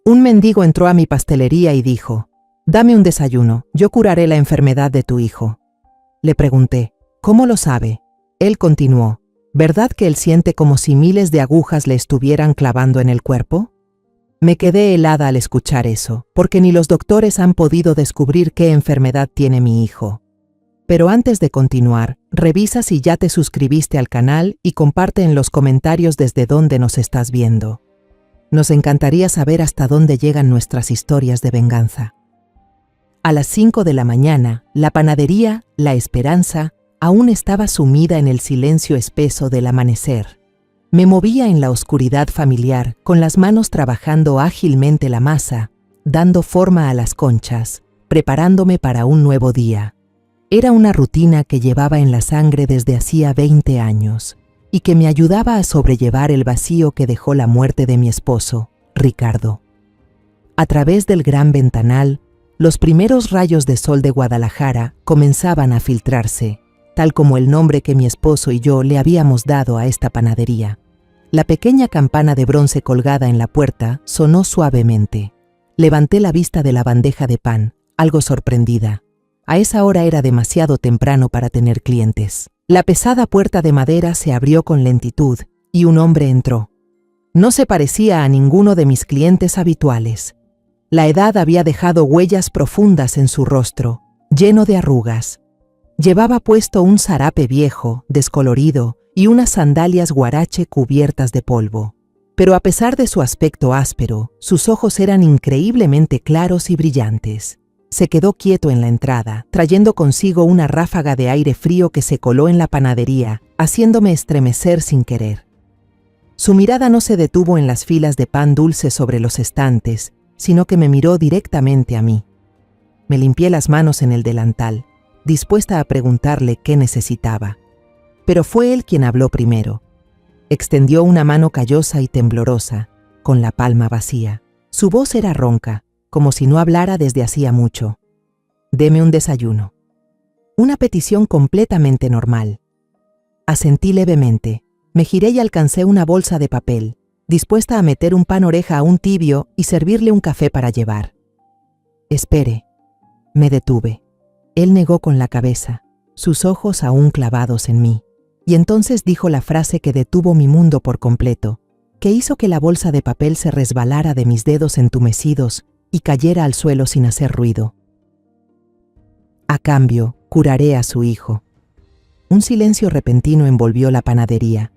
Un mendigo entró a mi pastelería y dijo: «Dame un desayuno, yo curaré la enfermedad de tu hijo». Le pregunté: «¿Cómo lo sabe?». Él continuó: «¿Verdad que él siente como si miles de agujas le estuvieran clavando en el cuerpo?». Me quedé helada al escuchar eso, porque ni los doctores han podido descubrir qué enfermedad tiene mi hijo. Pero antes de continuar, revisa si ya te suscribiste al canal y comparte en los comentarios desde dónde nos estás viendo. Nos encantaría saber hasta dónde llegan nuestras historias de venganza. A las 5 de la mañana, la panadería La Esperanza aún estaba sumida en el silencio espeso del amanecer. Me movía en la oscuridad familiar, con las manos trabajando ágilmente la masa, dando forma a las conchas, preparándome para un nuevo día. Era una rutina que llevaba en la sangre desde hacía 20 años y que me ayudaba a sobrellevar el vacío que dejó la muerte de mi esposo, Ricardo. A través del gran ventanal, los primeros rayos de sol de Guadalajara comenzaban a filtrarse, tal como el nombre que mi esposo y yo le habíamos dado a esta panadería. La pequeña campana de bronce colgada en la puerta sonó suavemente. Levanté la vista de la bandeja de pan, algo sorprendida. A esa hora era demasiado temprano para tener clientes. La pesada puerta de madera se abrió con lentitud y un hombre entró. No se parecía a ninguno de mis clientes habituales. La edad había dejado huellas profundas en su rostro, lleno de arrugas. Llevaba puesto un zarape viejo, descolorido, y unas sandalias guarache cubiertas de polvo. Pero a pesar de su aspecto áspero, sus ojos eran increíblemente claros y brillantes. Se quedó quieto en la entrada, trayendo consigo una ráfaga de aire frío que se coló en la panadería, haciéndome estremecer sin querer. Su mirada no se detuvo en las filas de pan dulce sobre los estantes, sino que me miró directamente a mí. Me limpié las manos en el delantal, dispuesta a preguntarle qué necesitaba. Pero fue él quien habló primero. Extendió una mano callosa y temblorosa, con la palma vacía. Su voz era ronca, como si no hablara desde hacía mucho. «Deme un desayuno». Una petición completamente normal. Asentí levemente, me giré y alcancé una bolsa de papel, dispuesta a meter un pan oreja a un tibio y servirle un café para llevar. «Espere». Me detuve. Él negó con la cabeza, sus ojos aún clavados en mí, y entonces dijo la frase que detuvo mi mundo por completo, que hizo que la bolsa de papel se resbalara de mis dedos entumecidos y cayera al suelo sin hacer ruido. «A cambio, curaré a su hijo». Un silencio repentino envolvió la panadería.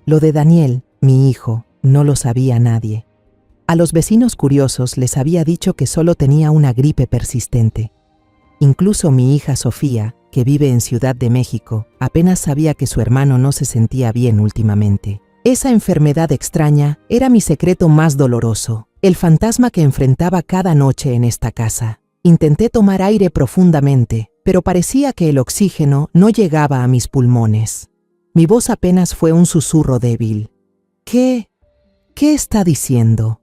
Lo de Daniel, mi hijo, no lo sabía nadie. A los vecinos curiosos les había dicho que solo tenía una gripe persistente. Incluso mi hija Sofía, que vive en Ciudad de México, apenas sabía que su hermano no se sentía bien últimamente. Esa enfermedad extraña era mi secreto más doloroso, el fantasma que enfrentaba cada noche en esta casa. Intenté tomar aire profundamente, pero parecía que el oxígeno no llegaba a mis pulmones. Mi voz apenas fue un susurro débil. ¿Qué está diciendo?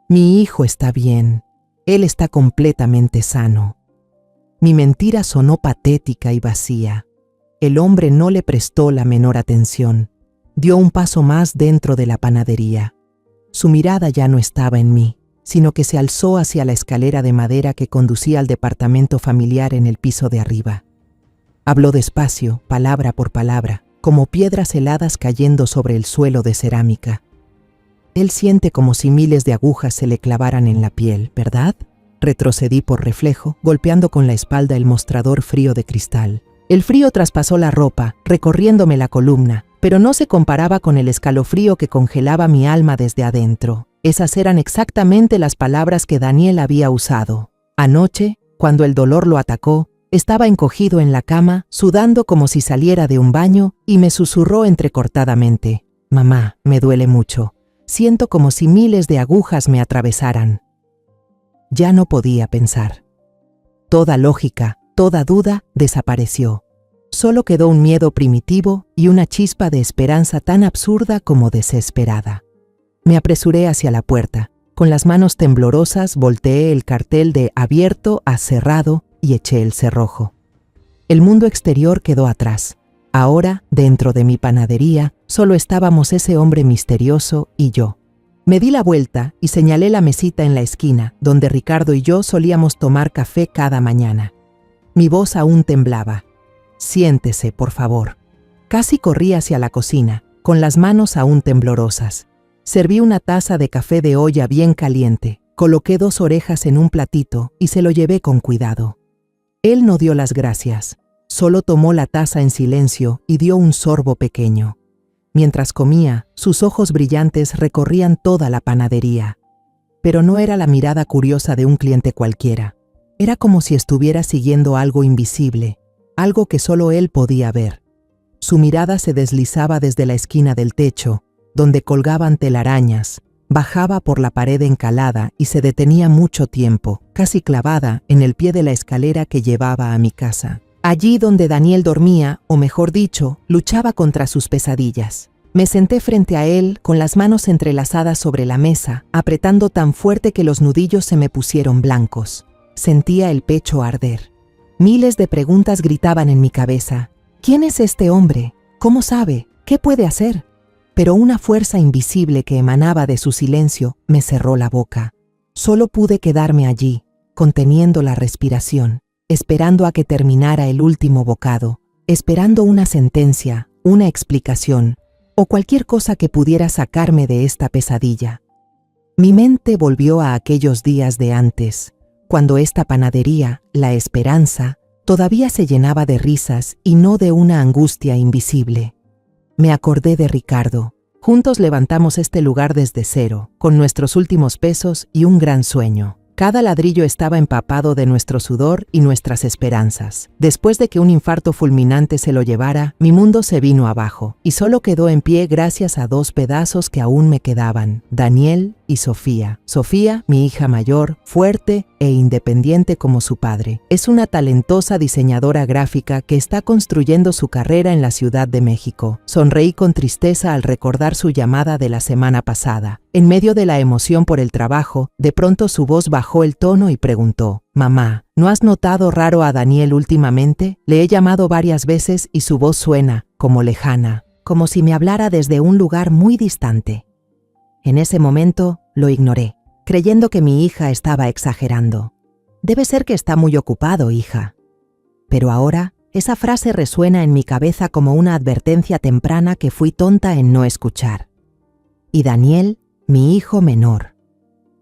Mi hijo está bien. Él está completamente sano. Mi mentira sonó patética y vacía. El hombre no le prestó la menor atención. Dio un paso más dentro de la panadería. Su mirada ya no estaba en mí, sino que se alzó hacia la escalera de madera que conducía al departamento familiar en el piso de arriba. Habló despacio, palabra por palabra, como piedras heladas cayendo sobre el suelo de cerámica. Él siente como si miles de agujas se le clavaran en la piel, ¿verdad? Retrocedí por reflejo, golpeando con la espalda el mostrador frío de cristal. El frío traspasó la ropa, recorriéndome la columna, pero no se comparaba con el escalofrío que congelaba mi alma desde adentro. Esas eran exactamente las palabras que Daniel había usado. Anoche, cuando el dolor lo atacó, estaba encogido en la cama, sudando como si saliera de un baño, y me susurró entrecortadamente: «Mamá, me duele mucho. Siento como si miles de agujas me atravesaran». Ya no podía pensar. Toda lógica, toda duda desapareció. Solo quedó un miedo primitivo y una chispa de esperanza tan absurda como desesperada. Me apresuré hacia la puerta. Con las manos temblorosas volteé el cartel de abierto a cerrado y eché el cerrojo. El mundo exterior quedó atrás. Ahora, dentro de mi panadería, solo estábamos ese hombre misterioso y yo. Me di la vuelta y señalé la mesita en la esquina, donde Ricardo y yo solíamos tomar café cada mañana. Mi voz aún temblaba. «Siéntese, por favor». Casi corrí hacia la cocina, con las manos aún temblorosas. Serví una taza de café de olla bien caliente, coloqué 2 orejas en un platito y se lo llevé con cuidado. Él no dio las gracias, solo tomó la taza en silencio y dio un sorbo pequeño. Mientras comía, sus ojos brillantes recorrían toda la panadería. Pero no era la mirada curiosa de un cliente cualquiera. Era como si estuviera siguiendo algo invisible, algo que solo él podía ver. Su mirada se deslizaba desde la esquina del techo, donde colgaban telarañas, bajaba por la pared encalada y se detenía mucho tiempo, casi clavada en el pie de la escalera que llevaba a mi casa. Allí donde Daniel dormía, o mejor dicho, luchaba contra sus pesadillas. Me senté frente a él, con las manos entrelazadas sobre la mesa, apretando tan fuerte que los nudillos se me pusieron blancos. Sentía el pecho arder. Miles de preguntas gritaban en mi cabeza. ¿Quién es este hombre? ¿Cómo sabe? ¿Qué puede hacer? Pero una fuerza invisible que emanaba de su silencio me cerró la boca. Solo pude quedarme allí, conteniendo la respiración, esperando a que terminara el último bocado, esperando una sentencia, una explicación, o cualquier cosa que pudiera sacarme de esta pesadilla. Mi mente volvió a aquellos días de antes, cuando esta panadería, la Esperanza, todavía se llenaba de risas y no de una angustia invisible. Me acordé de Ricardo. Juntos levantamos este lugar desde cero, con nuestros últimos pesos y un gran sueño. Cada ladrillo estaba empapado de nuestro sudor y nuestras esperanzas. Después de que un infarto fulminante se lo llevara, mi mundo se vino abajo, y solo quedó en pie gracias a 2 pedazos que aún me quedaban, Daniel y Sofía. Sofía, mi hija mayor, fuerte e independiente como su padre. Es una talentosa diseñadora gráfica que está construyendo su carrera en la Ciudad de México. Sonreí con tristeza al recordar su llamada de la semana pasada. En medio de la emoción por el trabajo, de pronto su voz bajó el tono y preguntó: «Mamá, ¿no has notado raro a Daniel últimamente? Le he llamado varias veces y su voz suena como lejana, como si me hablara desde un lugar muy distante». En ese momento lo ignoré, creyendo que mi hija estaba exagerando. «Debe ser que está muy ocupado, hija». Pero ahora, esa frase resuena en mi cabeza como una advertencia temprana que fui tonta en no escuchar. Y Daniel, mi hijo menor.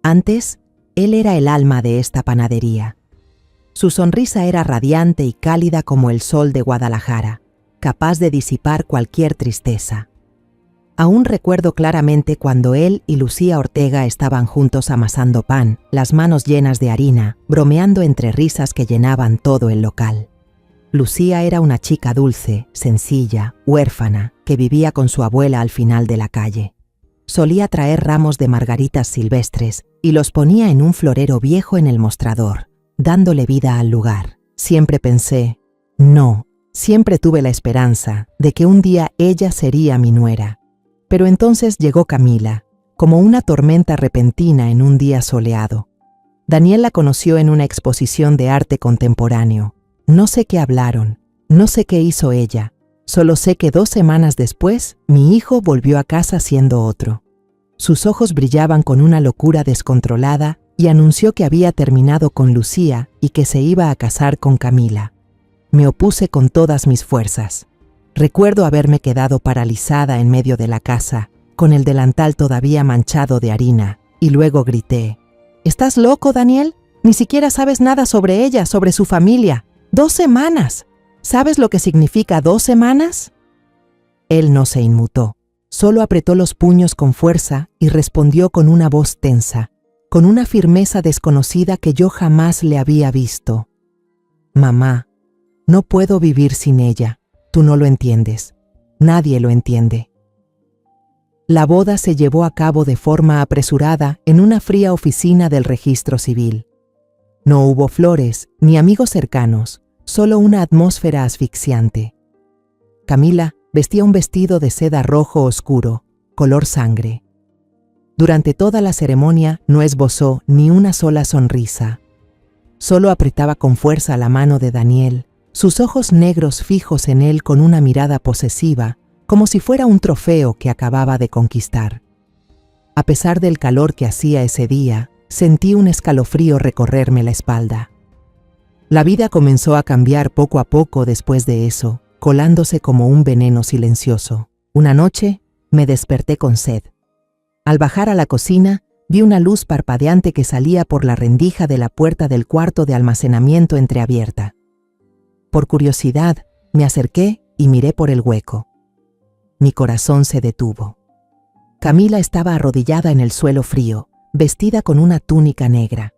Antes, él era el alma de esta panadería. Su sonrisa era radiante y cálida como el sol de Guadalajara, capaz de disipar cualquier tristeza. Aún recuerdo claramente cuando él y Lucía Ortega estaban juntos amasando pan, las manos llenas de harina, bromeando entre risas que llenaban todo el local. Lucía era una chica dulce, sencilla, huérfana, que vivía con su abuela al final de la calle. Solía traer ramos de margaritas silvestres y los ponía en un florero viejo en el mostrador, dándole vida al lugar. Siempre pensé, no, siempre tuve la esperanza de que un día ella sería mi nuera. Pero entonces llegó Camila, como una tormenta repentina en un día soleado. Daniel la conoció en una exposición de arte contemporáneo. No sé qué hablaron, no sé qué hizo ella. Solo sé que 2 semanas después, mi hijo volvió a casa siendo otro. Sus ojos brillaban con una locura descontrolada y anunció que había terminado con Lucía y que se iba a casar con Camila. Me opuse con todas mis fuerzas. Recuerdo haberme quedado paralizada en medio de la casa, con el delantal todavía manchado de harina, y luego grité: «¿Estás loco, Daniel? Ni siquiera sabes nada sobre ella, sobre su familia. 2 semanas. ¿Sabes lo que significa 2 semanas?» Él no se inmutó, solo apretó los puños con fuerza y respondió con una voz tensa, con una firmeza desconocida que yo jamás le había visto: «Mamá, no puedo vivir sin ella. Tú no lo entiendes. Nadie lo entiende». La boda se llevó a cabo de forma apresurada en una fría oficina del registro civil. No hubo flores ni amigos cercanos, solo una atmósfera asfixiante. Camila vestía un vestido de seda rojo oscuro, color sangre. Durante toda la ceremonia no esbozó ni una sola sonrisa. Solo apretaba con fuerza la mano de Daniel, sus ojos negros fijos en él con una mirada posesiva, como si fuera un trofeo que acababa de conquistar. A pesar del calor que hacía ese día, sentí un escalofrío recorrerme la espalda. La vida comenzó a cambiar poco a poco después de eso, colándose como un veneno silencioso. Una noche, me desperté con sed. Al bajar a la cocina, vi una luz parpadeante que salía por la rendija de la puerta del cuarto de almacenamiento entreabierta. Por curiosidad, me acerqué y miré por el hueco. Mi corazón se detuvo. Camila estaba arrodillada en el suelo frío, vestida con una túnica negra.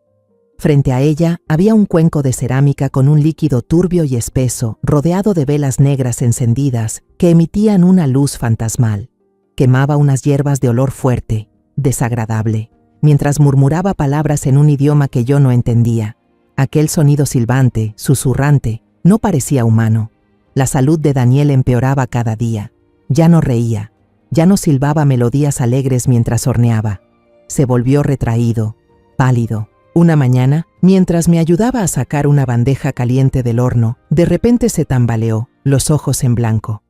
Frente a ella había un cuenco de cerámica con un líquido turbio y espeso, rodeado de velas negras encendidas que emitían una luz fantasmal. Quemaba unas hierbas de olor fuerte, desagradable, mientras murmuraba palabras en un idioma que yo no entendía. Aquel sonido silbante, susurrante, no parecía humano. La salud de Daniel empeoraba cada día. Ya no reía. Ya no silbaba melodías alegres mientras horneaba. Se volvió retraído, pálido. Una mañana, mientras me ayudaba a sacar una bandeja caliente del horno, de repente se tambaleó, los ojos en blanco.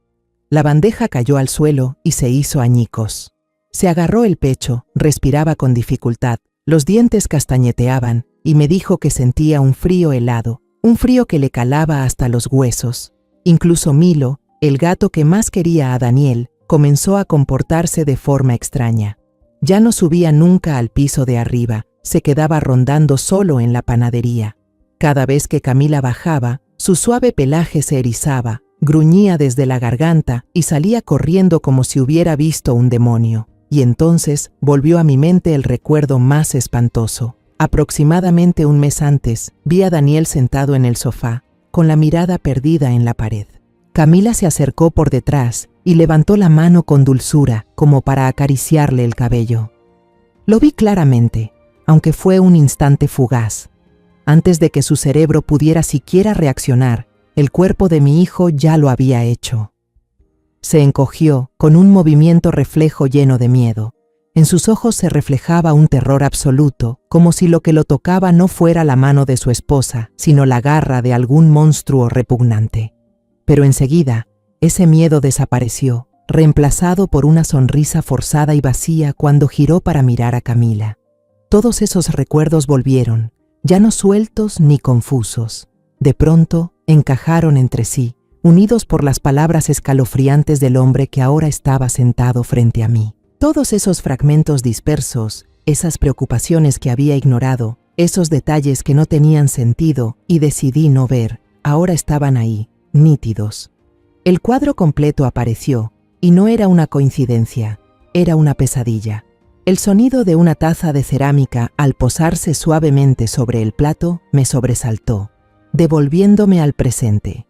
La bandeja cayó al suelo y se hizo añicos. Se agarró el pecho, respiraba con dificultad, los dientes castañeteaban y me dijo que sentía un frío helado, un frío que le calaba hasta los huesos. Incluso Milo, el gato que más quería a Daniel, comenzó a comportarse de forma extraña. Ya no subía nunca al piso de arriba, se quedaba rondando solo en la panadería. Cada vez que Camila bajaba, su suave pelaje se erizaba, gruñía desde la garganta y salía corriendo como si hubiera visto un demonio. Y entonces volvió a mi mente el recuerdo más espantoso. Aproximadamente un mes antes, vi a Daniel sentado en el sofá, con la mirada perdida en la pared. Camila se acercó por detrás y levantó la mano con dulzura, como para acariciarle el cabello. Lo vi claramente, aunque fue un instante fugaz. Antes de que su cerebro pudiera siquiera reaccionar, el cuerpo de mi hijo ya lo había hecho. Se encogió, con un movimiento reflejo lleno de miedo. En sus ojos se reflejaba un terror absoluto, como si lo que lo tocaba no fuera la mano de su esposa, sino la garra de algún monstruo repugnante. Pero enseguida, ese miedo desapareció, reemplazado por una sonrisa forzada y vacía cuando giró para mirar a Camila. Todos esos recuerdos volvieron, ya no sueltos ni confusos. De pronto, encajaron entre sí, unidos por las palabras escalofriantes del hombre que ahora estaba sentado frente a mí. Todos esos fragmentos dispersos, esas preocupaciones que había ignorado, esos detalles que no tenían sentido y decidí no ver, ahora estaban ahí, nítidos. El cuadro completo apareció, y no era una coincidencia, era una pesadilla. El sonido de una taza de cerámica al posarse suavemente sobre el plato me sobresaltó, devolviéndome al presente.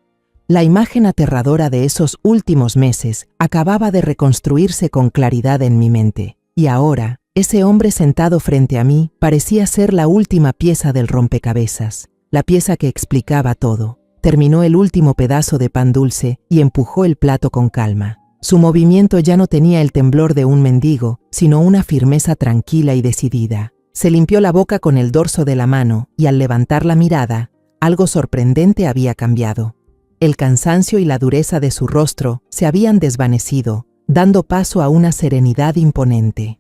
La imagen aterradora de esos últimos meses acababa de reconstruirse con claridad en mi mente, y ahora, ese hombre sentado frente a mí parecía ser la última pieza del rompecabezas, la pieza que explicaba todo. Terminó el último pedazo de pan dulce y empujó el plato con calma. Su movimiento ya no tenía el temblor de un mendigo, sino una firmeza tranquila y decidida. Se limpió la boca con el dorso de la mano y al levantar la mirada, algo sorprendente había cambiado. El cansancio y la dureza de su rostro se habían desvanecido, dando paso a una serenidad imponente.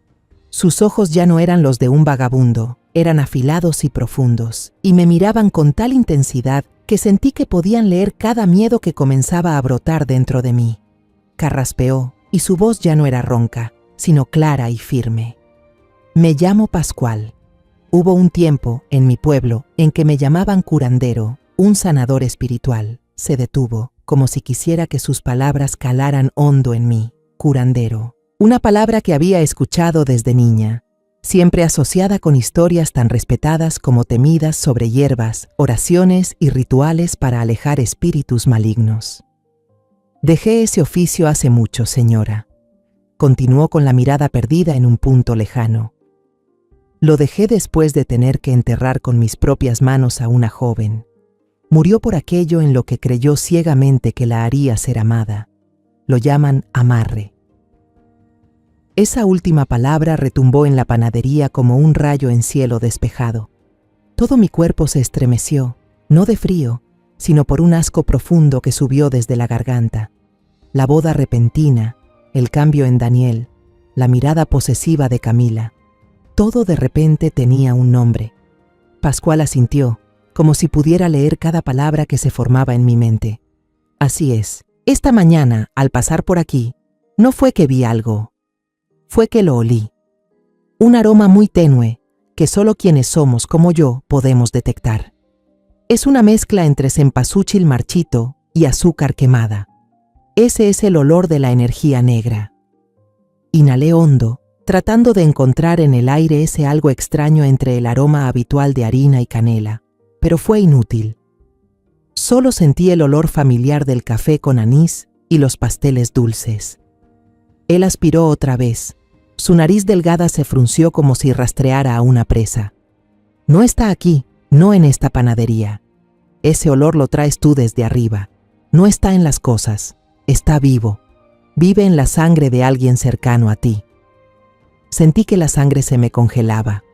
Sus ojos ya no eran los de un vagabundo, eran afilados y profundos, y me miraban con tal intensidad que sentí que podían leer cada miedo que comenzaba a brotar dentro de mí. Carraspeó, y su voz ya no era ronca, sino clara y firme. Me llamo Pascual. Hubo un tiempo, en mi pueblo, en que me llamaban curandero, un sanador espiritual. Se detuvo, como si quisiera que sus palabras calaran hondo en mí. Curandero. Una palabra que había escuchado desde niña, siempre asociada con historias tan respetadas como temidas sobre hierbas, oraciones y rituales para alejar espíritus malignos. Dejé ese oficio hace mucho, señora. Continuó con la mirada perdida en un punto lejano. Lo dejé después de tener que enterrar con mis propias manos a una joven. Murió por aquello en lo que creyó ciegamente que la haría ser amada. Lo llaman amarre. Esa última palabra retumbó en la panadería como un rayo en cielo despejado. Todo mi cuerpo se estremeció, no de frío, sino por un asco profundo que subió desde la garganta. La boda repentina, el cambio en Daniel, la mirada posesiva de Camila. Todo de repente tenía un nombre. Pascual asintió, como si pudiera leer cada palabra que se formaba en mi mente. Así es, esta mañana, al pasar por aquí, no fue que vi algo, fue que lo olí. Un aroma muy tenue que solo quienes somos como yo podemos detectar. Es una mezcla entre cempasúchil marchito y azúcar quemada. Ese es el olor de la energía negra. Inhalé hondo, tratando de encontrar en el aire ese algo extraño entre el aroma habitual de harina y canela, pero fue inútil. Solo sentí el olor familiar del café con anís y los pasteles dulces. Él aspiró otra vez. Su nariz delgada se frunció como si rastreara a una presa. No está aquí, no en esta panadería. Ese olor lo traes tú desde arriba. No está en las cosas, está vivo. Vive en la sangre de alguien cercano a ti. Sentí que la sangre se me congelaba.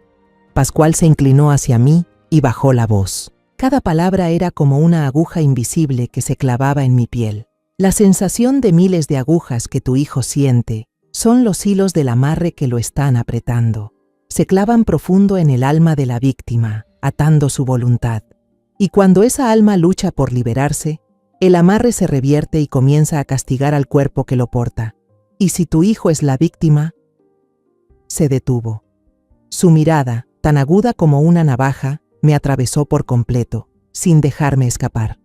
Pascual se inclinó hacia mí y bajó la voz. Cada palabra era como una aguja invisible que se clavaba en mi piel. La sensación de miles de agujas que tu hijo siente son los hilos del amarre que lo están apretando. Se clavan profundo en el alma de la víctima, atando su voluntad. Y cuando esa alma lucha por liberarse, el amarre se revierte y comienza a castigar al cuerpo que lo porta. Y si tu hijo es la víctima, se detuvo. Su mirada, tan aguda como una navaja, me atravesó por completo, sin dejarme escapar.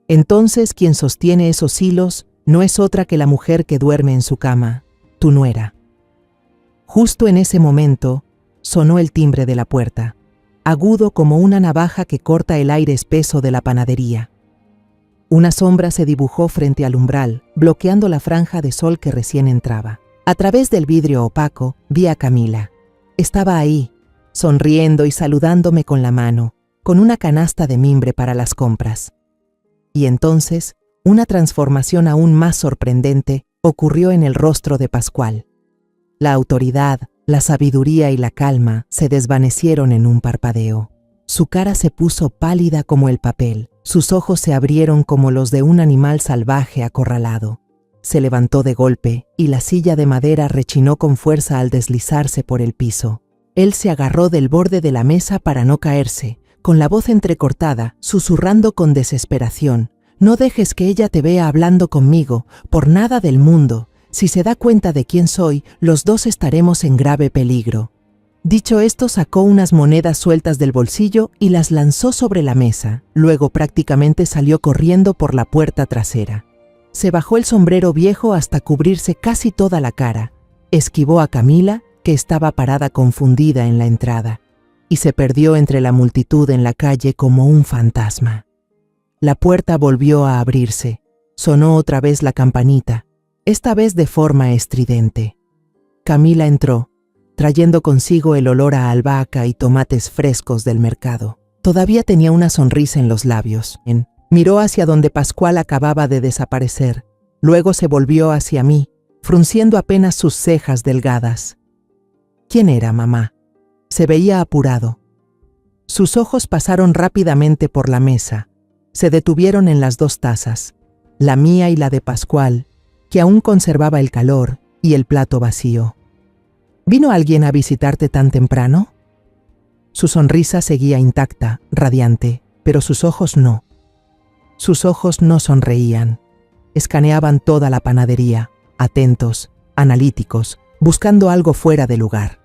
Entonces quien sostiene esos hilos no es otra que la mujer que duerme en su cama, tu nuera. Justo en ese momento, sonó el timbre de la puerta, agudo como una navaja que corta el aire espeso de la panadería. Una sombra se dibujó frente al umbral, bloqueando la franja de sol que recién entraba. A través del vidrio opaco, vi a Camila. Estaba ahí, sonriendo y saludándome con la mano, con una canasta de mimbre para las compras. Y entonces, una transformación aún más sorprendente ocurrió en el rostro de Pascual. La autoridad, la sabiduría y la calma se desvanecieron en un parpadeo. Su cara se puso pálida como el papel, sus ojos se abrieron como los de un animal salvaje acorralado. Se levantó de golpe y la silla de madera rechinó con fuerza al deslizarse por el piso. Él se agarró del borde de la mesa para no caerse, con la voz entrecortada, susurrando con desesperación: «No dejes que ella te vea hablando conmigo, por nada del mundo. Si se da cuenta de quién soy, los dos estaremos en grave peligro». Dicho esto, sacó unas monedas sueltas del bolsillo y las lanzó sobre la mesa. Luego prácticamente salió corriendo por la puerta trasera. Se bajó el sombrero viejo hasta cubrirse casi toda la cara. Esquivó a Camila, que estaba parada confundida en la entrada, y se perdió entre la multitud en la calle como un fantasma. La puerta volvió a abrirse. Sonó otra vez la campanita, esta vez de forma estridente. Camila entró, trayendo consigo el olor a albahaca y tomates frescos del mercado. Todavía tenía una sonrisa en los labios. Miró hacia donde Pascual acababa de desaparecer. Luego se volvió hacia mí, frunciendo apenas sus cejas delgadas. ¿Quién era, mamá? Se veía apurado. Sus ojos pasaron rápidamente por la mesa. Se detuvieron en las dos tazas, la mía y la de Pascual, que aún conservaba el calor, y el plato vacío. ¿Vino alguien a visitarte tan temprano? Su sonrisa seguía intacta, radiante, pero sus ojos no. Sus ojos no sonreían. Escaneaban toda la panadería, atentos, analíticos, buscando algo fuera de lugar.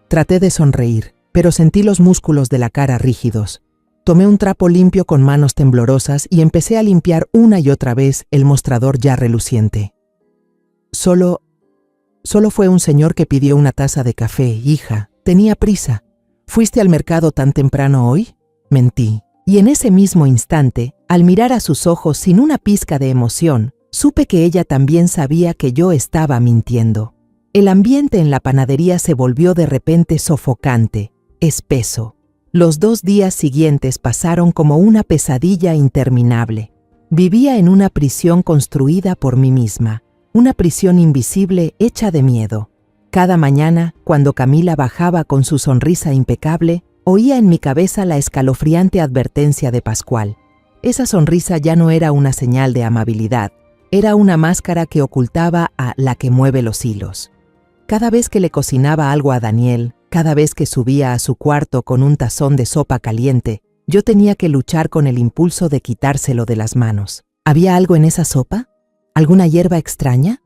Traté de sonreír, pero sentí los músculos de la cara rígidos. Tomé un trapo limpio con manos temblorosas y empecé a limpiar una y otra vez el mostrador ya reluciente. Solo fue un señor que pidió una taza de café, hija. Tenía prisa. ¿Fuiste al mercado tan temprano hoy? Mentí. Y en ese mismo instante, al mirar a sus ojos sin una pizca de emoción, supe que ella también sabía que yo estaba mintiendo. El ambiente en la panadería se volvió de repente sofocante, espeso. Los 2 días siguientes pasaron como una pesadilla interminable. Vivía en una prisión construida por mí misma, una prisión invisible hecha de miedo. Cada mañana, cuando Camila bajaba con su sonrisa impecable, oía en mi cabeza la escalofriante advertencia de Pascual. Esa sonrisa ya no era una señal de amabilidad, era una máscara que ocultaba a la que mueve los hilos. Cada vez que le cocinaba algo a Daniel, cada vez que subía a su cuarto con un tazón de sopa caliente, yo tenía que luchar con el impulso de quitárselo de las manos. ¿Había algo en esa sopa? ¿Alguna hierba extraña?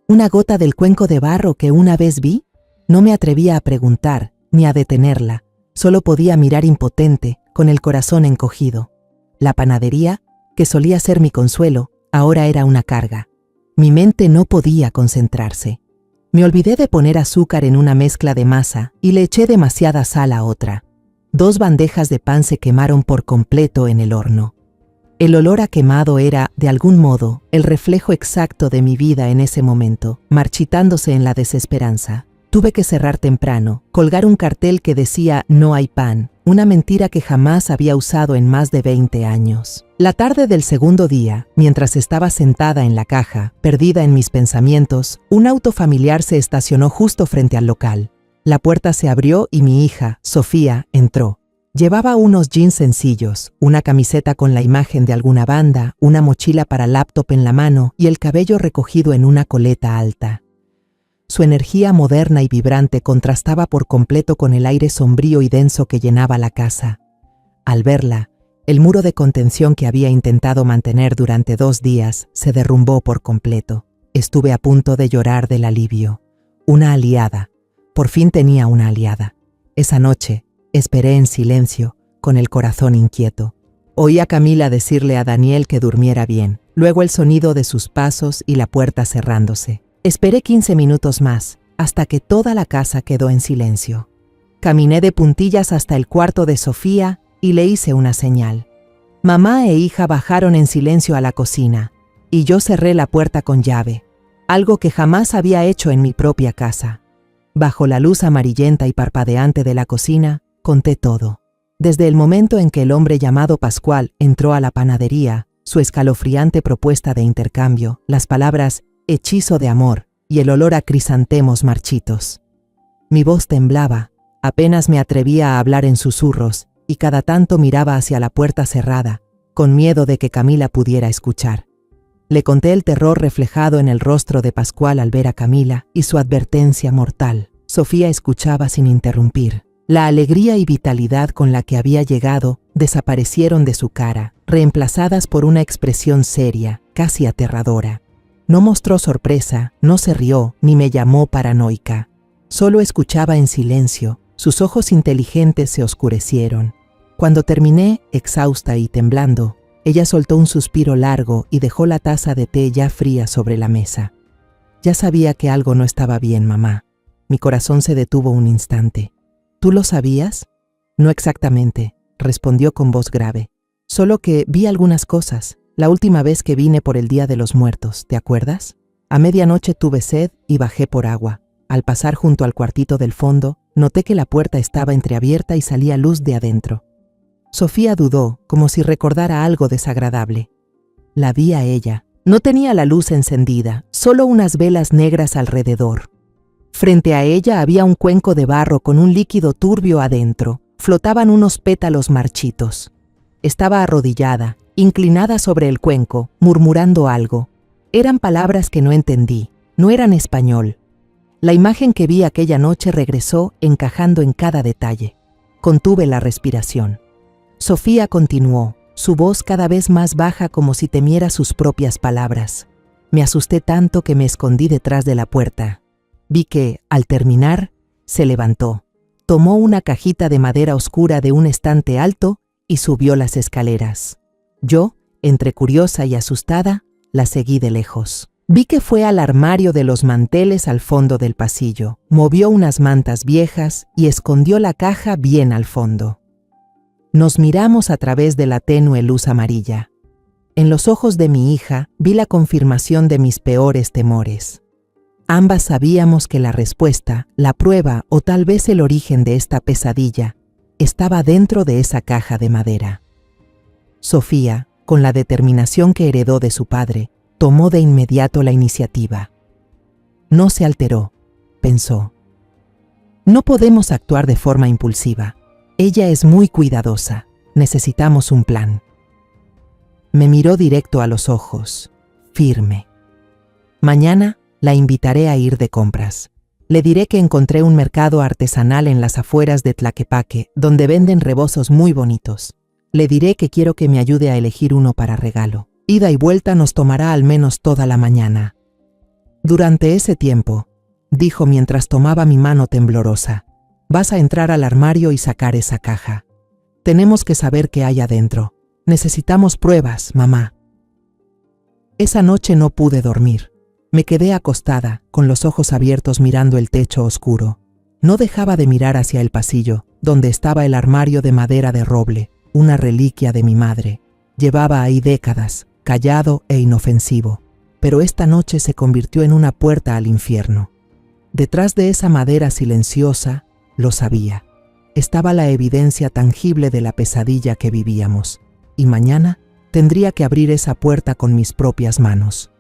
¿Una gota del cuenco de barro que una vez vi? No me atrevía a preguntar, ni a detenerla. Solo podía mirar impotente, con el corazón encogido. La panadería, que solía ser mi consuelo, ahora era una carga. Mi mente no podía concentrarse. Me olvidé de poner azúcar en una mezcla de masa y le eché demasiada sal a otra. 2 bandejas de pan se quemaron por completo en el horno. El olor a quemado era, de algún modo, el reflejo exacto de mi vida en ese momento, marchitándose en la desesperanza. Tuve que cerrar temprano, colgar un cartel que decía «No hay pan», una mentira que jamás había usado en más de 20 años. La tarde del segundo día, mientras estaba sentada en la caja, perdida en mis pensamientos, un auto familiar se estacionó justo frente al local. La puerta se abrió y mi hija, Sofía, entró. Llevaba unos jeans sencillos, una camiseta con la imagen de alguna banda, una mochila para laptop en la mano y el cabello recogido en una coleta alta. Su energía moderna y vibrante contrastaba por completo con el aire sombrío y denso que llenaba la casa. Al verla, el muro de contención que había intentado mantener durante 2 días se derrumbó por completo. Estuve a punto de llorar del alivio. Una aliada. Por fin tenía una aliada. Esa noche, esperé en silencio, con el corazón inquieto. Oí a Camila decirle a Daniel que durmiera bien, luego el sonido de sus pasos y la puerta cerrándose. Esperé 15 minutos más, hasta que toda la casa quedó en silencio. Caminé de puntillas hasta el cuarto de Sofía y le hice una señal. Mamá e hija bajaron en silencio a la cocina, y yo cerré la puerta con llave, algo que jamás había hecho en mi propia casa. Bajo la luz amarillenta y parpadeante de la cocina, conté todo. Desde el momento en que el hombre llamado Pascual entró a la panadería, su escalofriante propuesta de intercambio, las palabras «hechizo de amor» y el olor a crisantemos marchitos. Mi voz temblaba, apenas me atrevía a hablar en susurros y cada tanto miraba hacia la puerta cerrada, con miedo de que Camila pudiera escuchar. Le conté el terror reflejado en el rostro de Pascual al ver a Camila y su advertencia mortal. Sofía escuchaba sin interrumpir. La alegría y vitalidad con la que había llegado desaparecieron de su cara, reemplazadas por una expresión seria, casi aterradora. No mostró sorpresa, no se rió, ni me llamó paranoica. Solo escuchaba en silencio, sus ojos inteligentes se oscurecieron. Cuando terminé, exhausta y temblando, ella soltó un suspiro largo y dejó la taza de té ya fría sobre la mesa. Ya sabía que algo no estaba bien, mamá. Mi corazón se detuvo un instante. ¿Tú lo sabías? No exactamente, respondió con voz grave. Solo que vi algunas cosas. La última vez que vine por el Día de los Muertos, ¿te acuerdas? A medianoche tuve sed y bajé por agua. Al pasar junto al cuartito del fondo, noté que la puerta estaba entreabierta y salía luz de adentro. Sofía dudó, como si recordara algo desagradable. La vi a ella. No tenía la luz encendida, solo unas velas negras alrededor. Frente a ella había un cuenco de barro con un líquido turbio adentro. Flotaban unos pétalos marchitos. Estaba arrodillada, inclinada sobre el cuenco, murmurando algo. Eran palabras que no entendí, no eran español. La imagen que vi aquella noche regresó encajando en cada detalle. Contuve la respiración. Sofía continuó, su voz cada vez más baja como si temiera sus propias palabras. Me asusté tanto que me escondí detrás de la puerta. Vi que, al terminar, se levantó, tomó una cajita de madera oscura de un estante alto y subió las escaleras. Yo, entre curiosa y asustada, la seguí de lejos. Vi que fue al armario de los manteles al fondo del pasillo, movió unas mantas viejas y escondió la caja bien al fondo. Nos miramos a través de la tenue luz amarilla. En los ojos de mi hija vi la confirmación de mis peores temores. Ambas sabíamos que la respuesta, la prueba o tal vez el origen de esta pesadilla estaba dentro de esa caja de madera. Sofía, con la determinación que heredó de su padre, tomó de inmediato la iniciativa. No se alteró, pensó. No podemos actuar de forma impulsiva. Ella es muy cuidadosa. Necesitamos un plan. Me miró directo a los ojos, firme. Mañana la invitaré a ir de compras. Le diré que encontré un mercado artesanal en las afueras de Tlaquepaque, donde venden rebozos muy bonitos. Le diré que quiero que me ayude a elegir uno para regalo. Ida y vuelta nos tomará al menos toda la mañana. Durante ese tiempo, dijo mientras tomaba mi mano temblorosa, vas a entrar al armario y sacar esa caja. Tenemos que saber qué hay adentro. Necesitamos pruebas, mamá. Esa noche no pude dormir. Me quedé acostada, con los ojos abiertos mirando el techo oscuro. No dejaba de mirar hacia el pasillo, donde estaba el armario de madera de roble, una reliquia de mi madre. Llevaba ahí décadas, callado e inofensivo, pero esta noche se convirtió en una puerta al infierno. Detrás de esa madera silenciosa, lo sabía, estaba la evidencia tangible de la pesadilla que vivíamos, y mañana tendría que abrir esa puerta con mis propias manos.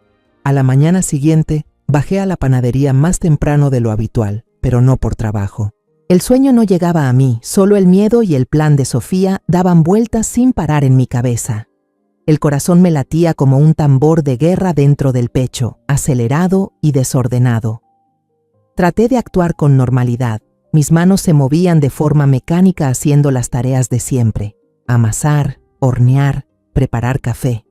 A la mañana siguiente, bajé a la panadería más temprano de lo habitual, pero no por trabajo. El sueño no llegaba a mí, solo el miedo y el plan de Sofía daban vueltas sin parar en mi cabeza. El corazón me latía como un tambor de guerra dentro del pecho, acelerado y desordenado. Traté de actuar con normalidad. Mis manos se movían de forma mecánica haciendo las tareas de siempre: amasar, hornear, preparar café.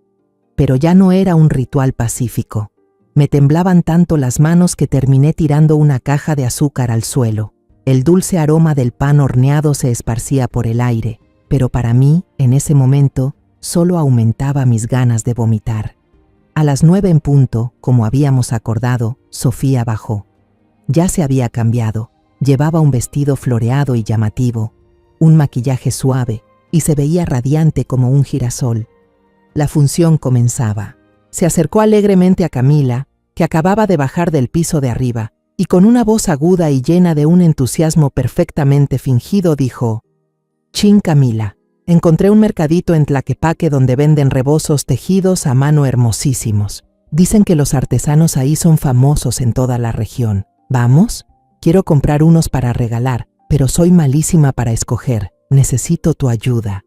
Pero ya no era un ritual pacífico. Me temblaban tanto las manos que terminé tirando una caja de azúcar al suelo. El dulce aroma del pan horneado se esparcía por el aire, pero para mí, en ese momento, solo aumentaba mis ganas de vomitar. A las 9 en punto, como habíamos acordado, Sofía bajó. Ya se había cambiado. Llevaba un vestido floreado y llamativo, un maquillaje suave, y se veía radiante como un girasol. La función comenzaba. Se acercó alegremente a Camila, que acababa de bajar del piso de arriba, y con una voz aguda y llena de un entusiasmo perfectamente fingido dijo: «Chin, Camila, encontré un mercadito en Tlaquepaque donde venden rebozos tejidos a mano hermosísimos. Dicen que los artesanos ahí son famosos en toda la región. ¿Vamos? Quiero comprar unos para regalar, pero soy malísima para escoger. Necesito tu ayuda».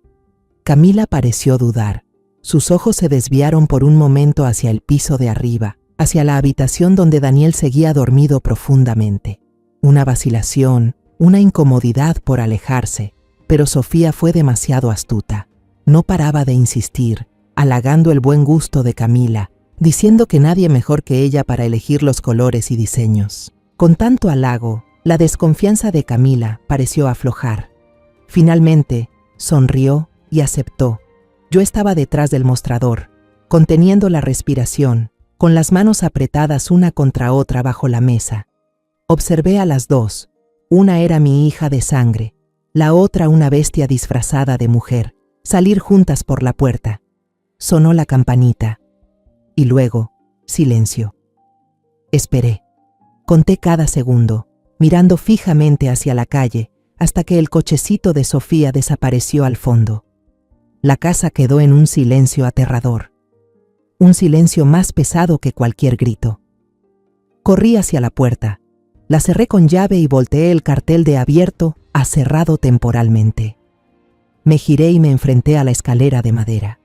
Camila pareció dudar. Sus ojos se desviaron por un momento hacia el piso de arriba, hacia la habitación donde Daniel seguía dormido profundamente. Una vacilación, una incomodidad por alejarse, pero Sofía fue demasiado astuta. No paraba de insistir, halagando el buen gusto de Camila, diciendo que nadie mejor que ella para elegir los colores y diseños. Con tanto halago, la desconfianza de Camila pareció aflojar. Finalmente, sonrió y aceptó. Yo estaba detrás del mostrador, conteniendo la respiración, con las manos apretadas una contra otra bajo la mesa. Observé a las dos. Una era mi hija de sangre, la otra una bestia disfrazada de mujer, salir juntas por la puerta. Sonó la campanita. Y luego, silencio. Esperé. Conté cada segundo, mirando fijamente hacia la calle, hasta que el cochecito de Sofía desapareció al fondo. La casa quedó en un silencio aterrador. Un silencio más pesado que cualquier grito. Corrí hacia la puerta. La cerré con llave y volteé el cartel de abierto a cerrado temporalmente. Me giré y me enfrenté a la escalera de madera.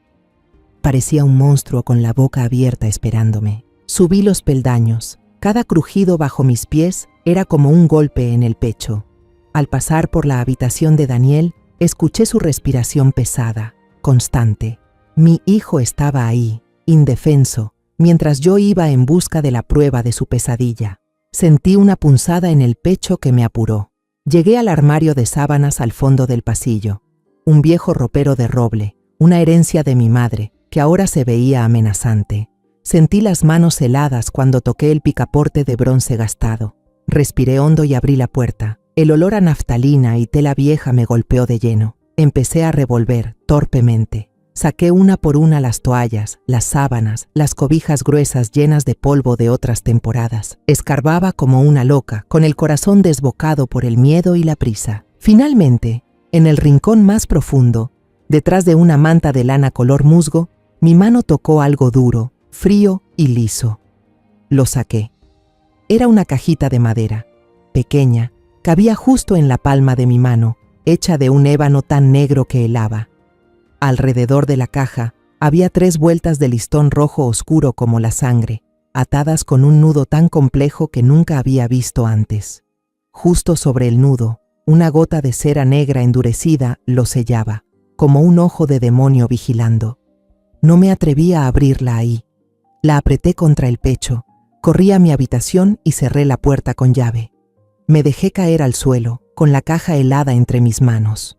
Parecía un monstruo con la boca abierta esperándome. Subí los peldaños. Cada crujido bajo mis pies era como un golpe en el pecho. Al pasar por la habitación de Daniel, escuché su respiración pesada, constante. Mi hijo estaba ahí, indefenso, mientras yo iba en busca de la prueba de su pesadilla. Sentí una punzada en el pecho que me apuró. Llegué al armario de sábanas al fondo del pasillo. Un viejo ropero de roble, una herencia de mi madre, que ahora se veía amenazante. Sentí las manos heladas cuando toqué el picaporte de bronce gastado. Respiré hondo y abrí la puerta. El olor a naftalina y tela vieja me golpeó de lleno. Empecé a revolver, torpemente. Saqué una por una las toallas, las sábanas, las cobijas gruesas llenas de polvo de otras temporadas. Escarbaba como una loca, con el corazón desbocado por el miedo y la prisa. Finalmente, en el rincón más profundo, detrás de una manta de lana color musgo, mi mano tocó algo duro, frío y liso. Lo saqué. Era una cajita de madera, pequeña, cabía justo en la palma de mi mano, hecha de un ébano tan negro que helaba. Alrededor de la caja había 3 vueltas de listón rojo oscuro como la sangre, atadas con un nudo tan complejo que nunca había visto antes. Justo sobre el nudo, una gota de cera negra endurecida lo sellaba, como un ojo de demonio vigilando. No me atreví a abrirla ahí. La apreté contra el pecho, corrí a mi habitación y cerré la puerta con llave. Me dejé caer al suelo, con la caja helada entre mis manos.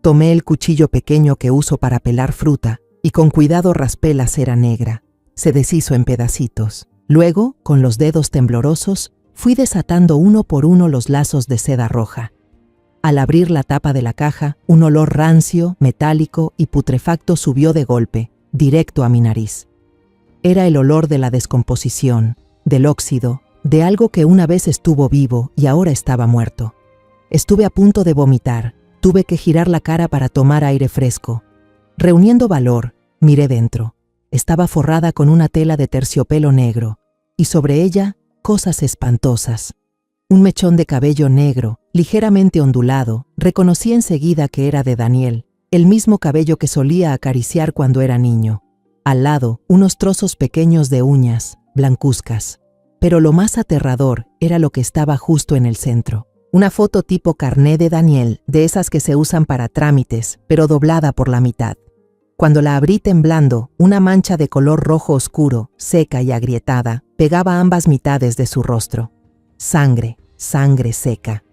Tomé el cuchillo pequeño que uso para pelar fruta y con cuidado raspé la cera negra. Se deshizo en pedacitos. Luego, con los dedos temblorosos, fui desatando uno por uno los lazos de seda roja. Al abrir la tapa de la caja, un olor rancio, metálico y putrefacto subió de golpe, directo a mi nariz. Era el olor de la descomposición, del óxido, de algo que una vez estuvo vivo y ahora estaba muerto. Estuve a punto de vomitar. Tuve que girar la cara para tomar aire fresco. Reuniendo valor, miré dentro. Estaba forrada con una tela de terciopelo negro, y sobre ella, cosas espantosas. Un mechón de cabello negro, ligeramente ondulado, reconocí enseguida que era de Daniel, el mismo cabello que solía acariciar cuando era niño. Al lado, unos trozos pequeños de uñas, blancuzcas. Pero lo más aterrador era lo que estaba justo en el centro. Una foto tipo carné de Daniel, de esas que se usan para trámites, pero doblada por la mitad. Cuando la abrí temblando, una mancha de color rojo oscuro, seca y agrietada, pegaba ambas mitades de su rostro. Sangre, sangre seca.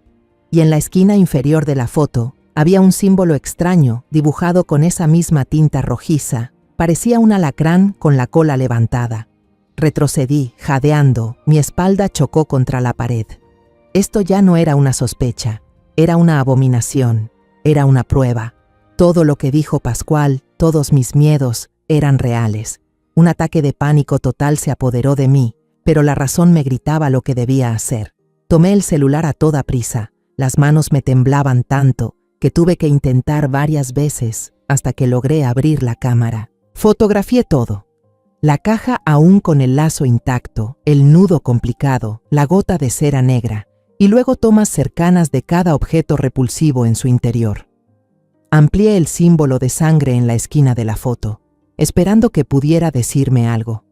Y en la esquina inferior de la foto, había un símbolo extraño, dibujado con esa misma tinta rojiza. Parecía un alacrán con la cola levantada. Retrocedí, jadeando, mi espalda chocó contra la pared. Esto ya no era una sospecha, era una abominación, era una prueba. Todo lo que dijo Pascual, todos mis miedos, eran reales. Un ataque de pánico total se apoderó de mí, pero la razón me gritaba lo que debía hacer. Tomé el celular a toda prisa, las manos me temblaban tanto que tuve que intentar varias veces hasta que logré abrir la cámara. Fotografié todo. La caja aún con el lazo intacto, el nudo complicado, la gota de cera negra, y luego tomas cercanas de cada objeto repulsivo en su interior. Amplié el símbolo de sangre en la esquina de la foto, esperando que pudiera decirme algo.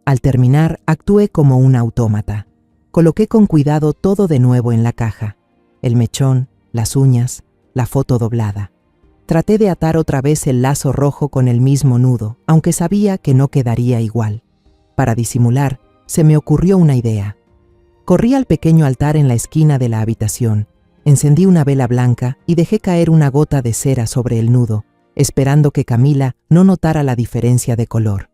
Al terminar, actué como un autómata. Coloqué con cuidado todo de nuevo en la caja. El mechón, las uñas, la foto doblada. Traté de atar otra vez el lazo rojo con el mismo nudo, aunque sabía que no quedaría igual. Para disimular, se me ocurrió una idea. Corrí al pequeño altar en la esquina de la habitación, encendí una vela blanca y dejé caer una gota de cera sobre el nudo, esperando que Camila no notara la diferencia de color.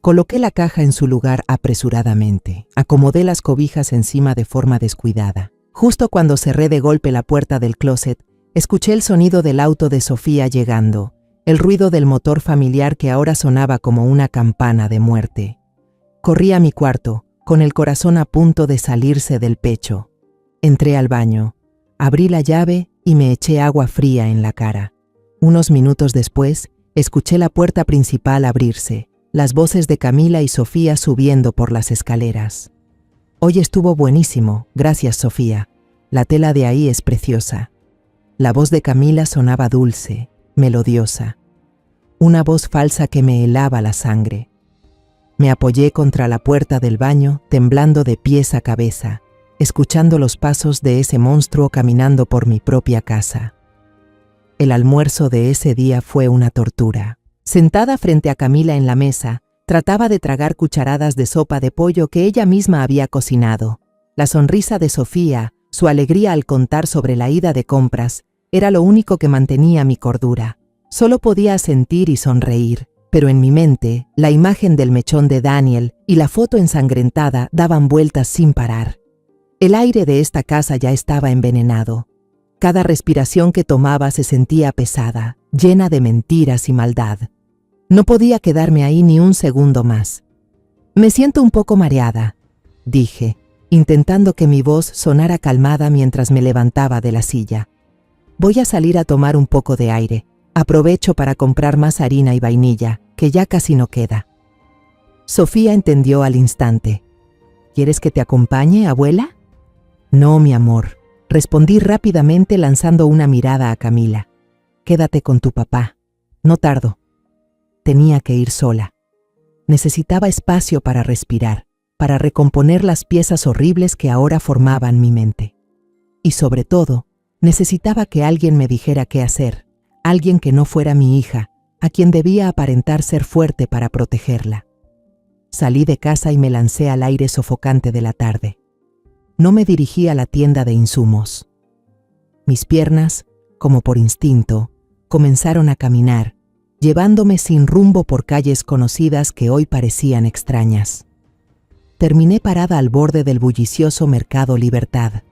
Coloqué la caja en su lugar apresuradamente, acomodé las cobijas encima de forma descuidada. Justo cuando cerré de golpe la puerta del closet, escuché el sonido del auto de Sofía llegando, el ruido del motor familiar que ahora sonaba como una campana de muerte. Corrí a mi cuarto, con el corazón a punto de salirse del pecho. Entré al baño, abrí la llave y me eché agua fría en la cara. Unos minutos después, escuché la puerta principal abrirse, las voces de Camila y Sofía subiendo por las escaleras. Hoy estuvo buenísimo, gracias Sofía. La tela de ahí es preciosa. La voz de Camila sonaba dulce, melodiosa. Una voz falsa que me helaba la sangre. Me apoyé contra la puerta del baño, temblando de pies a cabeza, escuchando los pasos de ese monstruo caminando por mi propia casa. El almuerzo de ese día fue una tortura. Sentada frente a Camila en la mesa, trataba de tragar cucharadas de sopa de pollo que ella misma había cocinado. La sonrisa de Sofía, su alegría al contar sobre la ida de compras, era lo único que mantenía mi cordura. Solo podía sentir y sonreír. Pero en mi mente, la imagen del mechón de Daniel y la foto ensangrentada daban vueltas sin parar. El aire de esta casa ya estaba envenenado. Cada respiración que tomaba se sentía pesada, llena de mentiras y maldad. No podía quedarme ahí ni un segundo más. Me siento un poco mareada, dije, intentando que mi voz sonara calmada mientras me levantaba de la silla. Voy a salir a tomar un poco de aire. Aprovecho para comprar más harina y vainilla, que ya casi no queda. Sofía entendió al instante. ¿Quieres que te acompañe, abuela? No, mi amor, respondí rápidamente lanzando una mirada a Camila. Quédate con tu papá. No tardo. Tenía que ir sola. Necesitaba espacio para respirar. para recomponer las piezas horribles que ahora formaban mi mente. Y sobre todo, necesitaba que alguien me dijera qué hacer, alguien que no fuera mi hija, a quien debía aparentar ser fuerte para protegerla. Salí de casa y me lancé al aire sofocante de la tarde. No me dirigí a la tienda de insumos. Mis piernas, como por instinto, comenzaron a caminar, llevándome sin rumbo por calles conocidas que hoy parecían extrañas. Terminé parada al borde del bullicioso Mercado Libertad.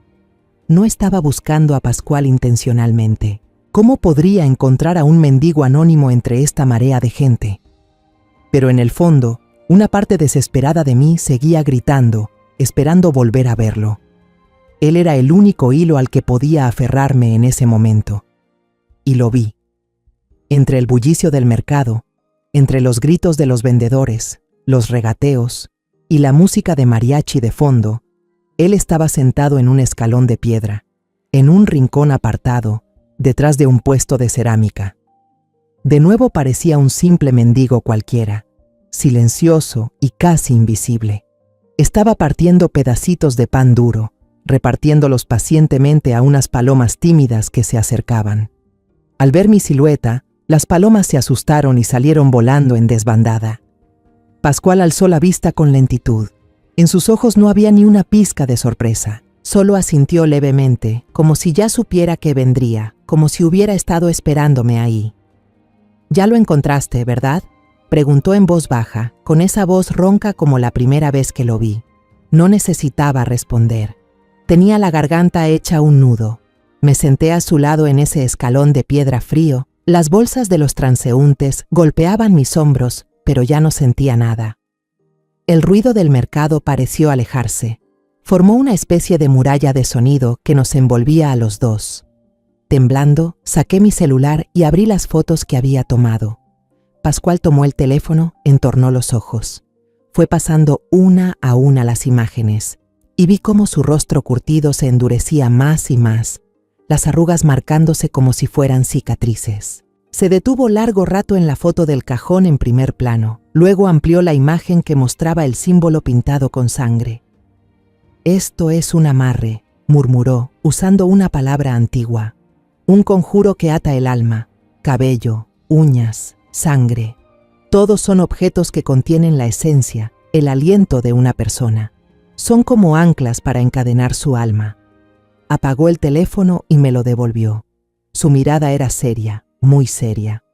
No estaba buscando a Pascual intencionalmente. ¿Cómo podría encontrar a un mendigo anónimo entre esta marea de gente? Pero en el fondo, una parte desesperada de mí seguía gritando, esperando volver a verlo. Él era el único hilo al que podía aferrarme en ese momento. Y lo vi. Entre el bullicio del mercado, entre los gritos de los vendedores, los regateos y la música de mariachi de fondo, él estaba sentado en un escalón de piedra, en un rincón apartado, detrás de un puesto de cerámica. De nuevo parecía un simple mendigo cualquiera, silencioso y casi invisible. Estaba partiendo pedacitos de pan duro, repartiéndolos pacientemente a unas palomas tímidas que se acercaban. Al ver mi silueta, las palomas se asustaron y salieron volando en desbandada. Pascual alzó la vista con lentitud. En sus ojos no había ni una pizca de sorpresa. Solo asintió levemente, como si ya supiera que vendría, como si hubiera estado esperándome ahí. «¿Ya lo encontraste, verdad?», preguntó en voz baja, con esa voz ronca como la primera vez que lo vi. No necesitaba responder. Tenía la garganta hecha un nudo. Me senté a su lado en ese escalón de piedra frío. Las bolsas de los transeúntes golpeaban mis hombros, pero ya no sentía nada. El ruido del mercado pareció alejarse. Formó una especie de muralla de sonido que nos envolvía a los dos. Temblando, saqué mi celular y abrí las fotos que había tomado. Pascual tomó el teléfono, entornó los ojos. Fue pasando una a una las imágenes, y vi cómo su rostro curtido se endurecía más y más, las arrugas marcándose como si fueran cicatrices. Se detuvo largo rato en la foto del cajón en primer plano, luego amplió la imagen que mostraba el símbolo pintado con sangre. «Esto es un amarre», murmuró, usando una palabra antigua. «Un conjuro que ata el alma, cabello, uñas, sangre. Todos son objetos que contienen la esencia, el aliento de una persona. Son como anclas para encadenar su alma». Apagó el teléfono y me lo devolvió. Su mirada era seria, muy seria.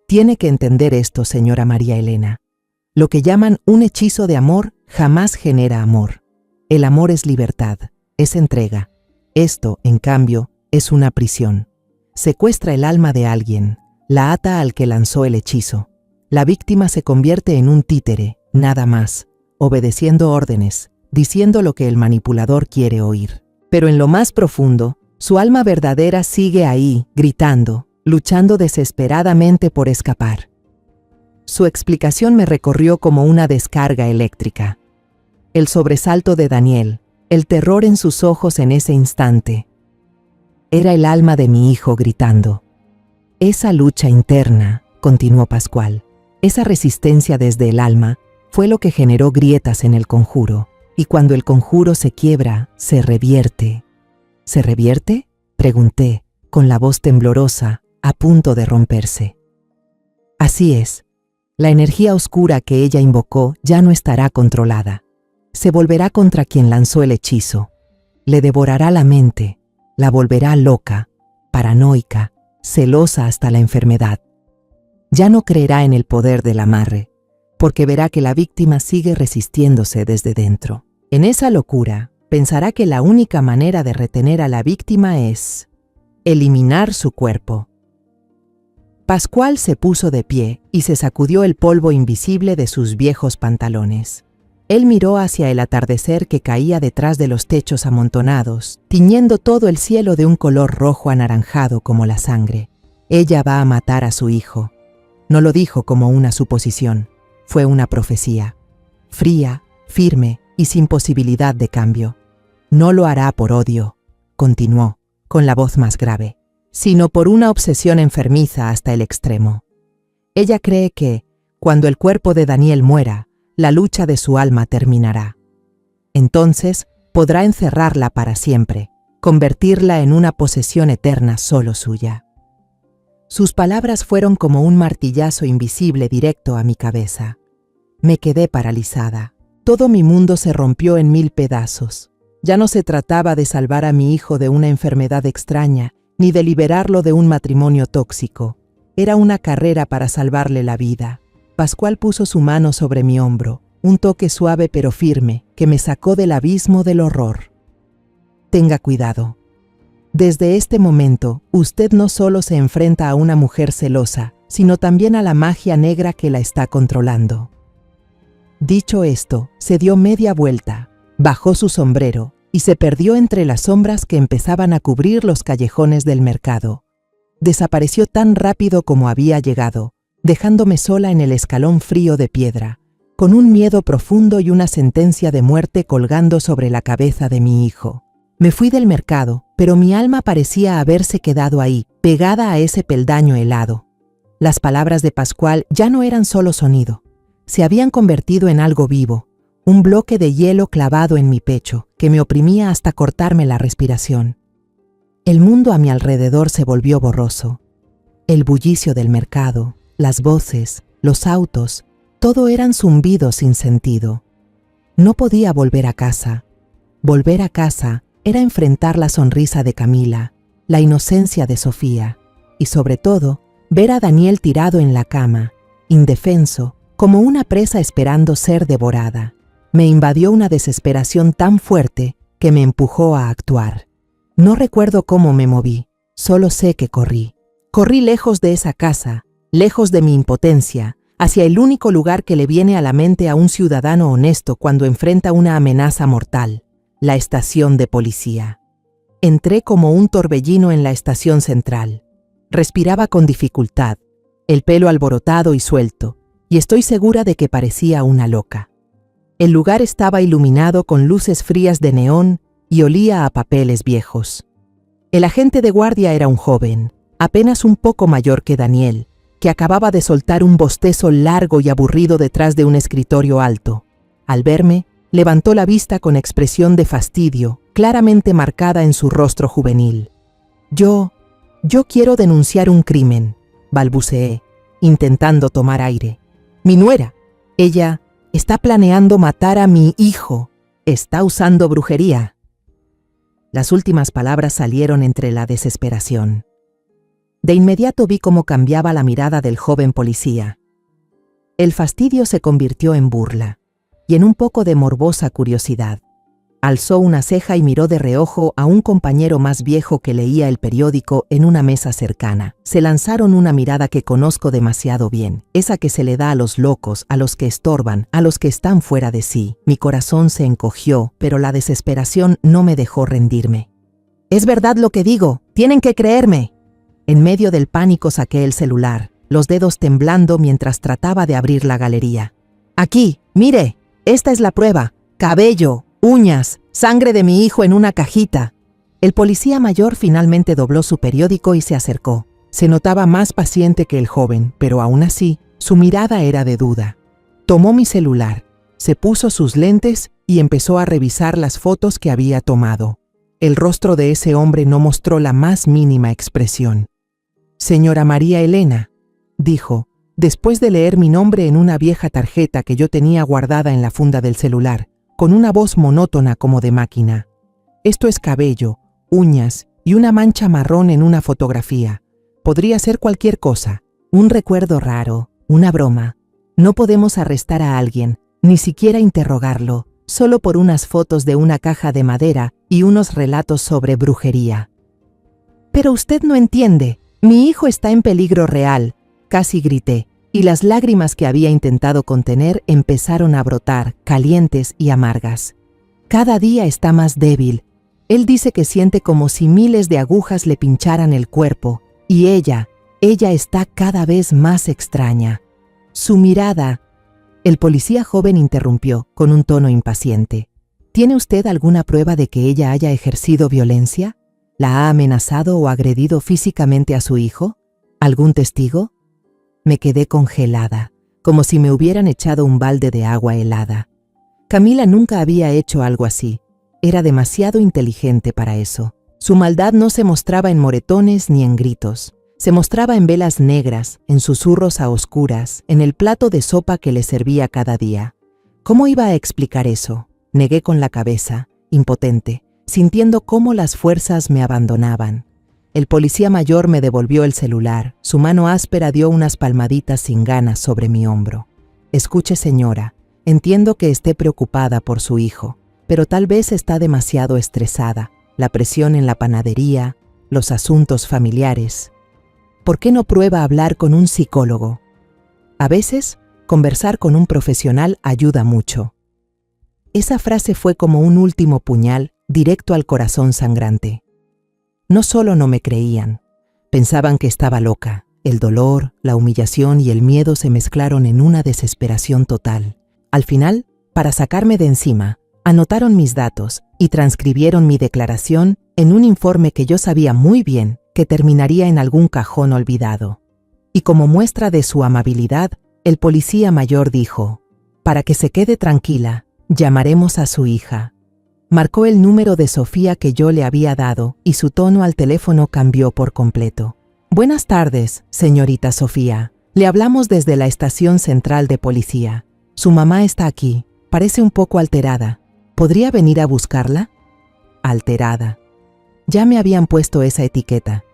«Tiene que entender esto, señora María Elena. Lo que llaman un hechizo de amor jamás genera amor. El amor es libertad, es entrega. Esto, en cambio, es una prisión. Secuestra el alma de alguien, la ata al que lanzó el hechizo. La víctima se convierte en un títere, nada más, obedeciendo órdenes, diciendo lo que el manipulador quiere oír. Pero en lo más profundo, su alma verdadera sigue ahí, gritando, luchando desesperadamente por escapar». Su explicación me recorrió como una descarga eléctrica. El sobresalto de Daniel, el terror en sus ojos en ese instante. Era el alma de mi hijo gritando. Esa lucha interna, continuó Pascual, esa resistencia desde el alma, fue lo que generó grietas en el conjuro. Y cuando el conjuro se quiebra, se revierte. ¿Se revierte?, pregunté, con la voz temblorosa, a punto de romperse. Así es. La energía oscura que ella invocó ya no estará controlada. Se volverá contra quien lanzó el hechizo. Le devorará la mente, la volverá loca, paranoica, celosa hasta la enfermedad. Ya no creerá en el poder del amarre, porque verá que la víctima sigue resistiéndose desde dentro. En esa locura, pensará que la única manera de retener a la víctima es eliminar su cuerpo. Pascual se puso de pie y se sacudió el polvo invisible de sus viejos pantalones. Él miró hacia el atardecer que caía detrás de los techos amontonados, tiñendo todo el cielo de un color rojo anaranjado como la sangre. Ella va a matar a su hijo. No lo dijo como una suposición, fue una profecía. Fría, firme y sin posibilidad de cambio. No lo hará por odio, continuó, con la voz más grave, sino por una obsesión enfermiza hasta el extremo. Ella cree que, cuando el cuerpo de Daniel muera, la lucha de su alma terminará. Entonces podrá encerrarla para siempre, convertirla en una posesión eterna solo suya. Sus palabras fueron como un martillazo invisible directo a mi cabeza. Me quedé paralizada. Todo mi mundo se rompió en 1000 pedazos. Ya no se trataba de salvar a mi hijo de una enfermedad extraña, ni de liberarlo de un matrimonio tóxico. Era una carrera para salvarle la vida. Pascual puso su mano sobre mi hombro, un toque suave pero firme, que me sacó del abismo del horror. Tenga cuidado. Desde este momento, usted no solo se enfrenta a una mujer celosa, sino también a la magia negra que la está controlando. Dicho esto, se dio media vuelta, bajó su sombrero y se perdió entre las sombras que empezaban a cubrir los callejones del mercado. Desapareció tan rápido como había llegado, dejándome sola en el escalón frío de piedra, con un miedo profundo y una sentencia de muerte colgando sobre la cabeza de mi hijo. Me fui del mercado, pero mi alma parecía haberse quedado ahí, pegada a ese peldaño helado. Las palabras de Pascual ya no eran solo sonido, se habían convertido en algo vivo, un bloque de hielo clavado en mi pecho, que me oprimía hasta cortarme la respiración. El mundo a mi alrededor se volvió borroso. El bullicio del mercado, las voces, los autos, todo eran zumbidos sin sentido. No podía volver a casa. Volver a casa era enfrentar la sonrisa de Camila, la inocencia de Sofía y, sobre todo, ver a Daniel tirado en la cama, indefenso, como una presa esperando ser devorada. Me invadió una desesperación tan fuerte que me empujó a actuar. No recuerdo cómo me moví, solo sé que corrí. Corrí lejos de esa casa, lejos de mi impotencia, hacia el único lugar que le viene a la mente a un ciudadano honesto cuando enfrenta una amenaza mortal: la estación de policía. Entré como un torbellino en la estación central. Respiraba con dificultad, el pelo alborotado y suelto, y estoy segura de que parecía una loca. El lugar estaba iluminado con luces frías de neón y olía a papeles viejos. El agente de guardia era un joven, apenas un poco mayor que Daniel, que acababa de soltar un bostezo largo y aburrido detrás de un escritorio alto. Al verme, levantó la vista con expresión de fastidio, claramente marcada en su rostro juvenil. Yo quiero denunciar un crimen, balbuceé, intentando tomar aire. Mi nuera, ella está planeando matar a mi hijo. Está usando brujería. Las últimas palabras salieron entre la desesperación. De inmediato vi cómo cambiaba la mirada del joven policía. El fastidio se convirtió en burla y en un poco de morbosa curiosidad. Alzó una ceja y miró de reojo a un compañero más viejo que leía el periódico en una mesa cercana. Se lanzaron una mirada que conozco demasiado bien, esa que se le da a los locos, a los que estorban, a los que están fuera de sí. Mi corazón se encogió, pero la desesperación no me dejó rendirme. «Es verdad lo que digo, tienen que creerme». En medio del pánico saqué el celular, los dedos temblando mientras trataba de abrir la galería. «Aquí, mire, esta es la prueba. Cabello, uñas, sangre de mi hijo en una cajita». El policía mayor finalmente dobló su periódico y se acercó. Se notaba más paciente que el joven, pero aún así, su mirada era de duda. Tomó mi celular, se puso sus lentes y empezó a revisar las fotos que había tomado. El rostro de ese hombre no mostró la más mínima expresión. «Señora María Elena», dijo, después de leer mi nombre en una vieja tarjeta que yo tenía guardada en la funda del celular, con una voz monótona como de máquina. «Esto es cabello, uñas y una mancha marrón en una fotografía. Podría ser cualquier cosa, un recuerdo raro, una broma. No podemos arrestar a alguien, ni siquiera interrogarlo, solo por unas fotos de una caja de madera y unos relatos sobre brujería». «Pero usted no entiende, mi hijo está en peligro real», casi grité, y las lágrimas que había intentado contener empezaron a brotar, calientes y amargas. «Cada día está más débil. Él dice que siente como si miles de agujas le pincharan el cuerpo, y ella está cada vez más extraña. Su mirada». El policía joven interrumpió, con un tono impaciente. «¿Tiene usted alguna prueba de que ella haya ejercido violencia? ¿La ha amenazado o agredido físicamente a su hijo? ¿Algún testigo?». Me quedé congelada, como si me hubieran echado un balde de agua helada. Camila nunca había hecho algo así. Era demasiado inteligente para eso. Su maldad no se mostraba en moretones ni en gritos. Se mostraba en velas negras, en susurros a oscuras, en el plato de sopa que le servía cada día. ¿Cómo iba a explicar eso? Negué con la cabeza, impotente, sintiendo cómo las fuerzas me abandonaban. El policía mayor me devolvió el celular. Su mano áspera dio unas palmaditas sin ganas sobre mi hombro. Escuche, señora, entiendo que esté preocupada por su hijo, pero tal vez está demasiado estresada. La presión en la panadería, los asuntos familiares. ¿Por qué no prueba hablar con un psicólogo? A veces, conversar con un profesional ayuda mucho. Esa frase fue como un último puñal directo al corazón sangrante. No solo no me creían, pensaban que estaba loca. El dolor, la humillación y el miedo se mezclaron en una desesperación total. Al final, para sacarme de encima, anotaron mis datos y transcribieron mi declaración en un informe que yo sabía muy bien que terminaría en algún cajón olvidado. Y como muestra de su amabilidad, el policía mayor dijo: «Para que se quede tranquila, llamaremos a su hija». Marcó el número de Sofía que yo le había dado y su tono al teléfono cambió por completo. «Buenas tardes, señorita Sofía. Le hablamos desde la estación central de policía. Su mamá está aquí. Parece un poco alterada. ¿Podría venir a buscarla?» Alterada. Ya me habían puesto esa etiqueta.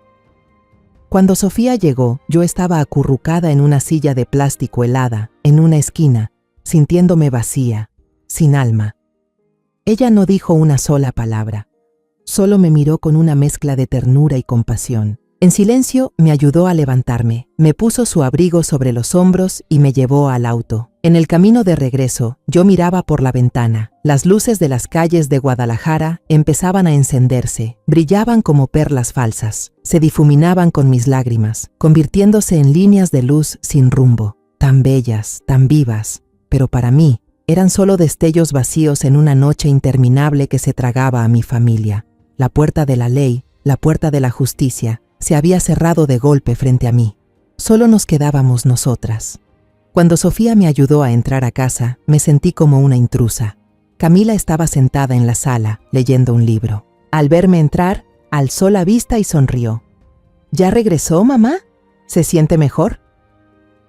Cuando Sofía llegó, yo estaba acurrucada en una silla de plástico helada, en una esquina, sintiéndome vacía, sin alma. Ella no dijo una sola palabra. Solo me miró con una mezcla de ternura y compasión. En silencio me ayudó a levantarme, me puso su abrigo sobre los hombros y me llevó al auto. En el camino de regreso, yo miraba por la ventana. Las luces de las calles de Guadalajara empezaban a encenderse, brillaban como perlas falsas, se difuminaban con mis lágrimas, convirtiéndose en líneas de luz sin rumbo, tan bellas, tan vivas, pero para mí eran solo destellos vacíos en una noche interminable que se tragaba a mi familia. La puerta de la ley, la puerta de la justicia, se había cerrado de golpe frente a mí. Solo nos quedábamos nosotras. Cuando Sofía me ayudó a entrar a casa, me sentí como una intrusa. Camila estaba sentada en la sala, leyendo un libro. Al verme entrar, alzó la vista y sonrió. ¿Ya regresó, mamá? ¿Se siente mejor?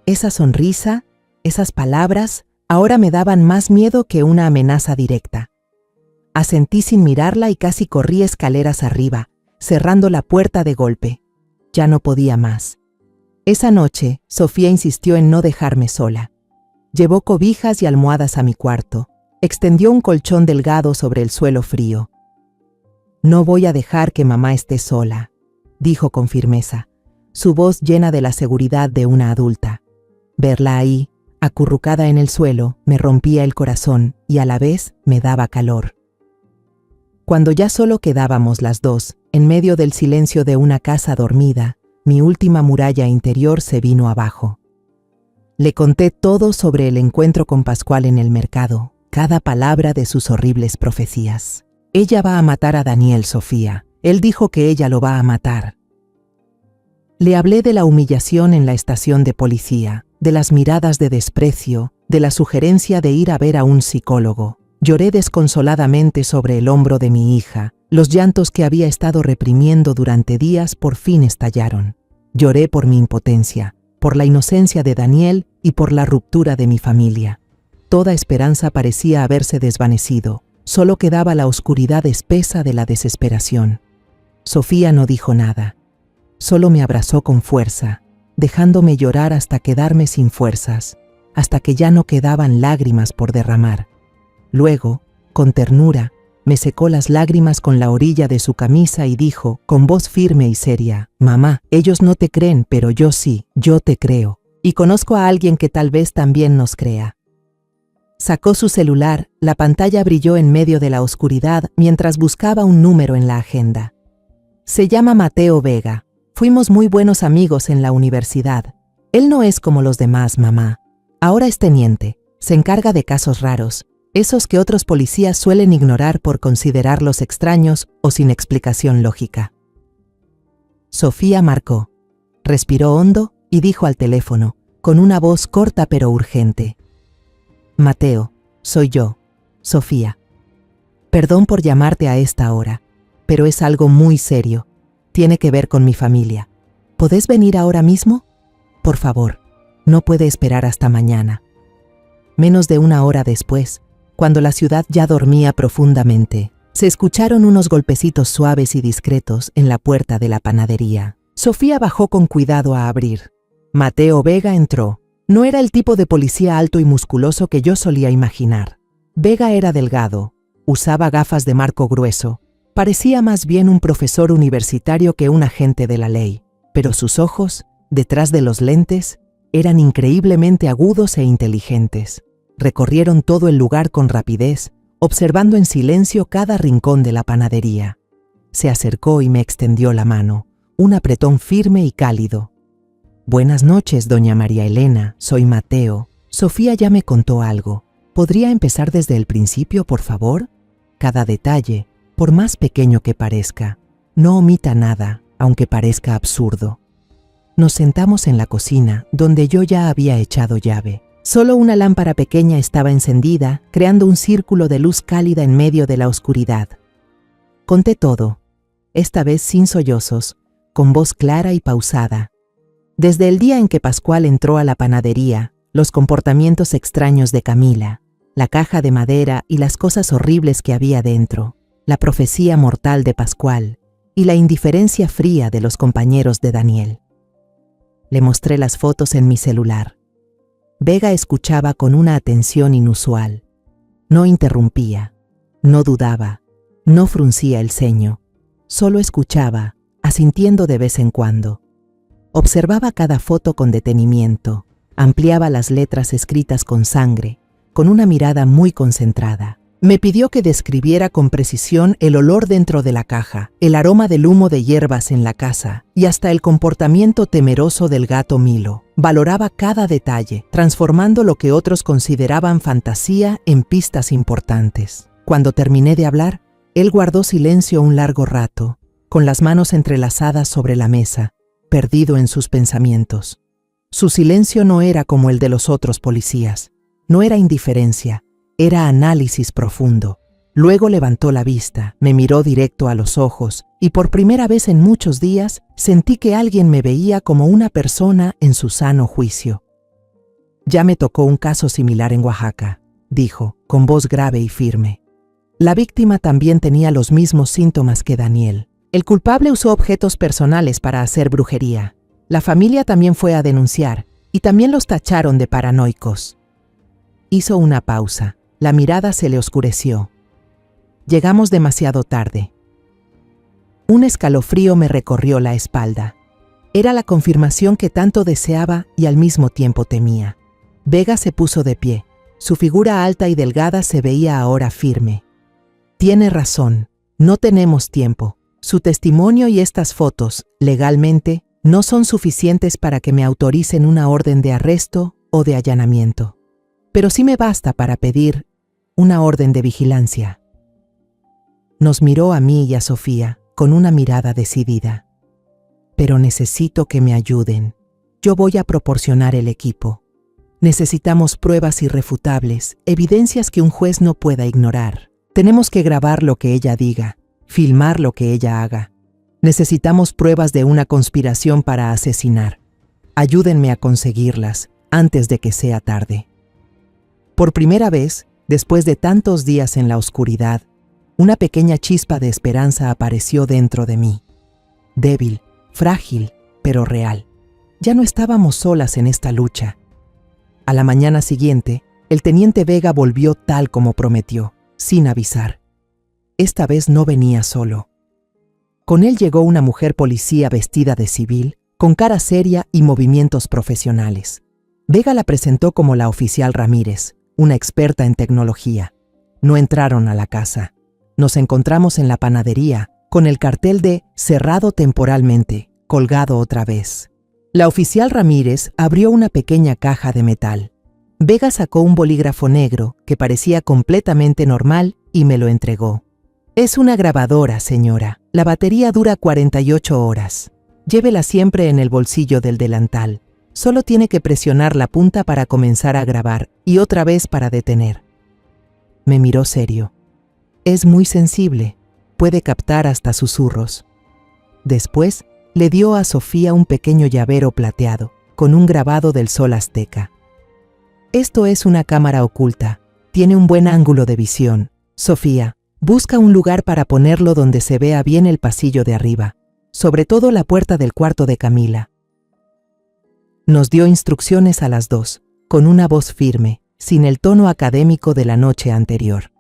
Esa sonrisa, esas palabras, ahora me daban más miedo que una amenaza directa. Asentí sin mirarla y casi corrí escaleras arriba, cerrando la puerta de golpe. Ya no podía más. Esa noche, Sofía insistió en no dejarme sola. Llevó cobijas y almohadas a mi cuarto. Extendió un colchón delgado sobre el suelo frío. «No voy a dejar que mamá esté sola», dijo con firmeza, su voz llena de la seguridad de una adulta. Verla ahí, acurrucada en el suelo, me rompía el corazón y a la vez me daba calor. Cuando ya solo quedábamos las dos, en medio del silencio de una casa dormida, mi última muralla interior se vino abajo. Le conté todo sobre el encuentro con Pascual en el mercado, cada palabra de sus horribles profecías. «Ella va a matar a Daniel, Sofía. Él dijo que ella lo va a matar». Le hablé de la humillación en la estación de policía, de las miradas de desprecio, de la sugerencia de ir a ver a un psicólogo. Lloré desconsoladamente sobre el hombro de mi hija. Los llantos que había estado reprimiendo durante días por fin estallaron. Lloré por mi impotencia, por la inocencia de Daniel y por la ruptura de mi familia. Toda esperanza parecía haberse desvanecido. Solo quedaba la oscuridad espesa de la desesperación. Sofía no dijo nada. Solo me abrazó con fuerza, dejándome llorar hasta quedarme sin fuerzas, hasta que ya no quedaban lágrimas por derramar. Luego, con ternura, me secó las lágrimas con la orilla de su camisa y dijo, con voz firme y seria: «Mamá, ellos no te creen, pero yo sí, yo te creo. Y conozco a alguien que tal vez también nos crea». Sacó su celular, la pantalla brilló en medio de la oscuridad mientras buscaba un número en la agenda. «Se llama Mateo Vega. Fuimos muy buenos amigos en la universidad. Él no es como los demás, mamá. Ahora es teniente, se encarga de casos raros. Esos que otros policías suelen ignorar por considerarlos extraños o sin explicación lógica». Sofía marcó, respiró hondo y dijo al teléfono, con una voz corta pero urgente: «Mateo, soy yo. Sofía. Perdón por llamarte a esta hora, pero es algo muy serio. Tiene que ver con mi familia. ¿Podés venir ahora mismo? Por favor, no puede esperar hasta mañana. Menos de una hora después, cuando la ciudad ya dormía profundamente, se escucharon unos golpecitos suaves y discretos en la puerta de la panadería. Sofía bajó con cuidado a abrir. Mateo Vega entró. No era el tipo de policía alto y musculoso que yo solía imaginar. Vega era delgado, usaba gafas de marco grueso, parecía más bien un profesor universitario que un agente de la ley, pero sus ojos, detrás de los lentes, eran increíblemente agudos e inteligentes. Recorrieron todo el lugar con rapidez, observando en silencio cada rincón de la panadería. Se acercó y me extendió la mano, un apretón firme y cálido. Buenas noches, doña María Elena, soy Mateo. Sofía ya me contó algo. ¿Podría empezar desde el principio, por favor? Cada detalle, por más pequeño que parezca. No omita nada, aunque parezca absurdo. Nos sentamos en la cocina, donde yo ya había echado llave. Solo una lámpara pequeña estaba encendida, creando un círculo de luz cálida en medio de la oscuridad. Conté todo, esta vez sin sollozos, con voz clara y pausada. Desde el día en que Pascual entró a la panadería, los comportamientos extraños de Camila, la caja de madera y las cosas horribles que había dentro, la profecía mortal de Pascual y la indiferencia fría de los compañeros de Daniel. Le mostré las fotos en mi celular. Vega escuchaba con una atención inusual. No interrumpía, no dudaba, no fruncía el ceño, solo escuchaba, asintiendo de vez en cuando. Observaba cada foto con detenimiento, ampliaba las letras escritas con sangre, con una mirada muy concentrada. Me pidió que describiera con precisión el olor dentro de la caja, el aroma del humo de hierbas en la casa y hasta el comportamiento temeroso del gato Milo. Valoraba cada detalle, transformando lo que otros consideraban fantasía en pistas importantes. Cuando terminé de hablar, él guardó silencio un largo rato, con las manos entrelazadas sobre la mesa, perdido en sus pensamientos. Su silencio no era como el de los otros policías. No era indiferencia, era análisis profundo. Luego levantó la vista, me miró directo a los ojos y por primera vez en muchos días sentí que alguien me veía como una persona en su sano juicio. Ya me tocó un caso similar en Oaxaca, dijo, con voz grave y firme. La víctima también tenía los mismos síntomas que Daniel. El culpable usó objetos personales para hacer brujería. La familia también fue a denunciar y también los tacharon de paranoicos. Hizo una pausa. La mirada se le oscureció. Llegamos demasiado tarde. Un escalofrío me recorrió la espalda. Era la confirmación que tanto deseaba y al mismo tiempo temía. Vega se puso de pie. Su figura alta y delgada se veía ahora firme. Tiene razón, no tenemos tiempo. Su testimonio y estas fotos, legalmente, no son suficientes para que me autoricen una orden de arresto o de allanamiento. Pero sí me basta para pedir una orden de vigilancia. Nos miró a mí y a Sofía con una mirada decidida. Pero necesito que me ayuden. Yo voy a proporcionar el equipo. Necesitamos pruebas irrefutables, evidencias que un juez no pueda ignorar. Tenemos que grabar lo que ella diga, filmar lo que ella haga. Necesitamos pruebas de una conspiración para asesinar. Ayúdenme a conseguirlas antes de que sea tarde. Por primera vez, después de tantos días en la oscuridad, una pequeña chispa de esperanza apareció dentro de mí. Débil, frágil, pero real. Ya no estábamos solas en esta lucha. A la mañana siguiente, el teniente Vega volvió tal como prometió, sin avisar. Esta vez no venía solo. Con él llegó una mujer policía vestida de civil, con cara seria y movimientos profesionales. Vega la presentó como la oficial Ramírez, una experta en tecnología. No entraron a la casa. Nos encontramos en la panadería, con el cartel de «Cerrado temporalmente», colgado otra vez. La oficial Ramírez abrió una pequeña caja de metal. Vega sacó un bolígrafo negro, que parecía completamente normal, y me lo entregó. «Es una grabadora, señora. La batería dura 48 horas. Llévela siempre en el bolsillo del delantal. Solo tiene que presionar la punta para comenzar a grabar y otra vez para detener». Me miró serio. Es muy sensible, puede captar hasta susurros. Después, le dio a Sofía un pequeño llavero plateado, con un grabado del sol azteca. Esto es una cámara oculta, tiene un buen ángulo de visión. Sofía, busca un lugar para ponerlo donde se vea bien el pasillo de arriba, sobre todo la puerta del cuarto de Camila. Nos dio instrucciones a las dos, con una voz firme, sin el tono académico de la noche anterior.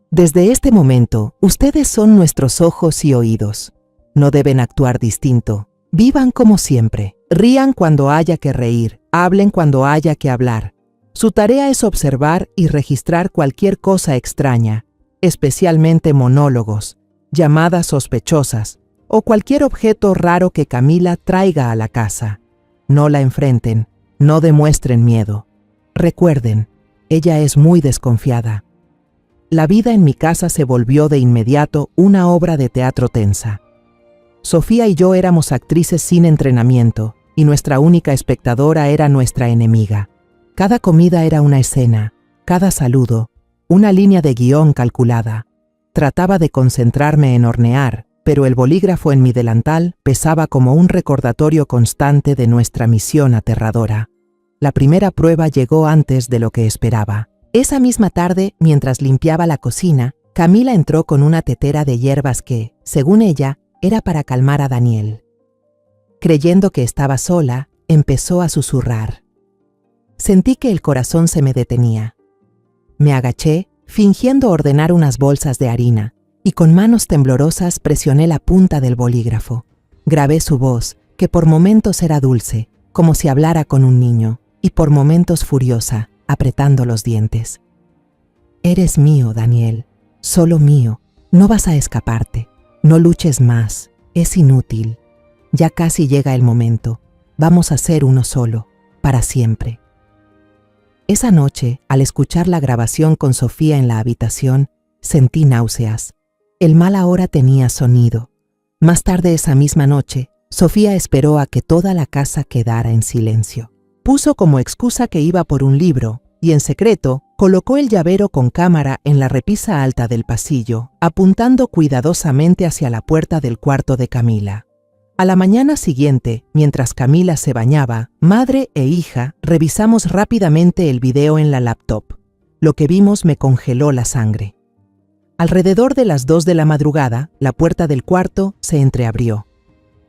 Desde este momento, ustedes son nuestros ojos y oídos. No deben actuar distinto. Vivan como siempre. Rían cuando haya que reír. Hablen cuando haya que hablar. Su tarea es observar y registrar cualquier cosa extraña, especialmente monólogos, llamadas sospechosas o cualquier objeto raro que Camila traiga a la casa. No la enfrenten, no demuestren miedo. Recuerden, ella es muy desconfiada. La vida en mi casa se volvió de inmediato una obra de teatro tensa. Sofía y yo éramos actrices sin entrenamiento, y nuestra única espectadora era nuestra enemiga. Cada comida era una escena, cada saludo, una línea de guión calculada. Trataba de concentrarme en hornear, pero el bolígrafo en mi delantal pesaba como un recordatorio constante de nuestra misión aterradora. La primera prueba llegó antes de lo que esperaba. Esa misma tarde, mientras limpiaba la cocina, Camila entró con una tetera de hierbas que, según ella, era para calmar a Daniel. Creyendo que estaba sola, empezó a susurrar. Sentí que el corazón se me detenía. Me agaché, fingiendo ordenar unas bolsas de harina, y con manos temblorosas presioné la punta del bolígrafo. Grabé su voz, que por momentos era dulce, como si hablara con un niño, y por momentos furiosa, apretando los dientes. Eres mío, Daniel, solo mío, no vas a escaparte. No luches más, es inútil. Ya casi llega el momento. Vamos a ser uno solo, para siempre. Esa noche, al escuchar la grabación con Sofía en la habitación, sentí náuseas. El mal ahora tenía sonido. Más tarde esa misma noche, Sofía esperó a que toda la casa quedara en silencio. Puso como excusa que iba por un libro, y en secreto colocó el llavero con cámara en la repisa alta del pasillo, apuntando cuidadosamente hacia la puerta del cuarto de Camila. A la mañana siguiente, mientras Camila se bañaba, madre e hija revisamos rápidamente el video en la laptop. Lo que vimos me congeló la sangre. Alrededor de las 2 de la madrugada, la puerta del cuarto se entreabrió.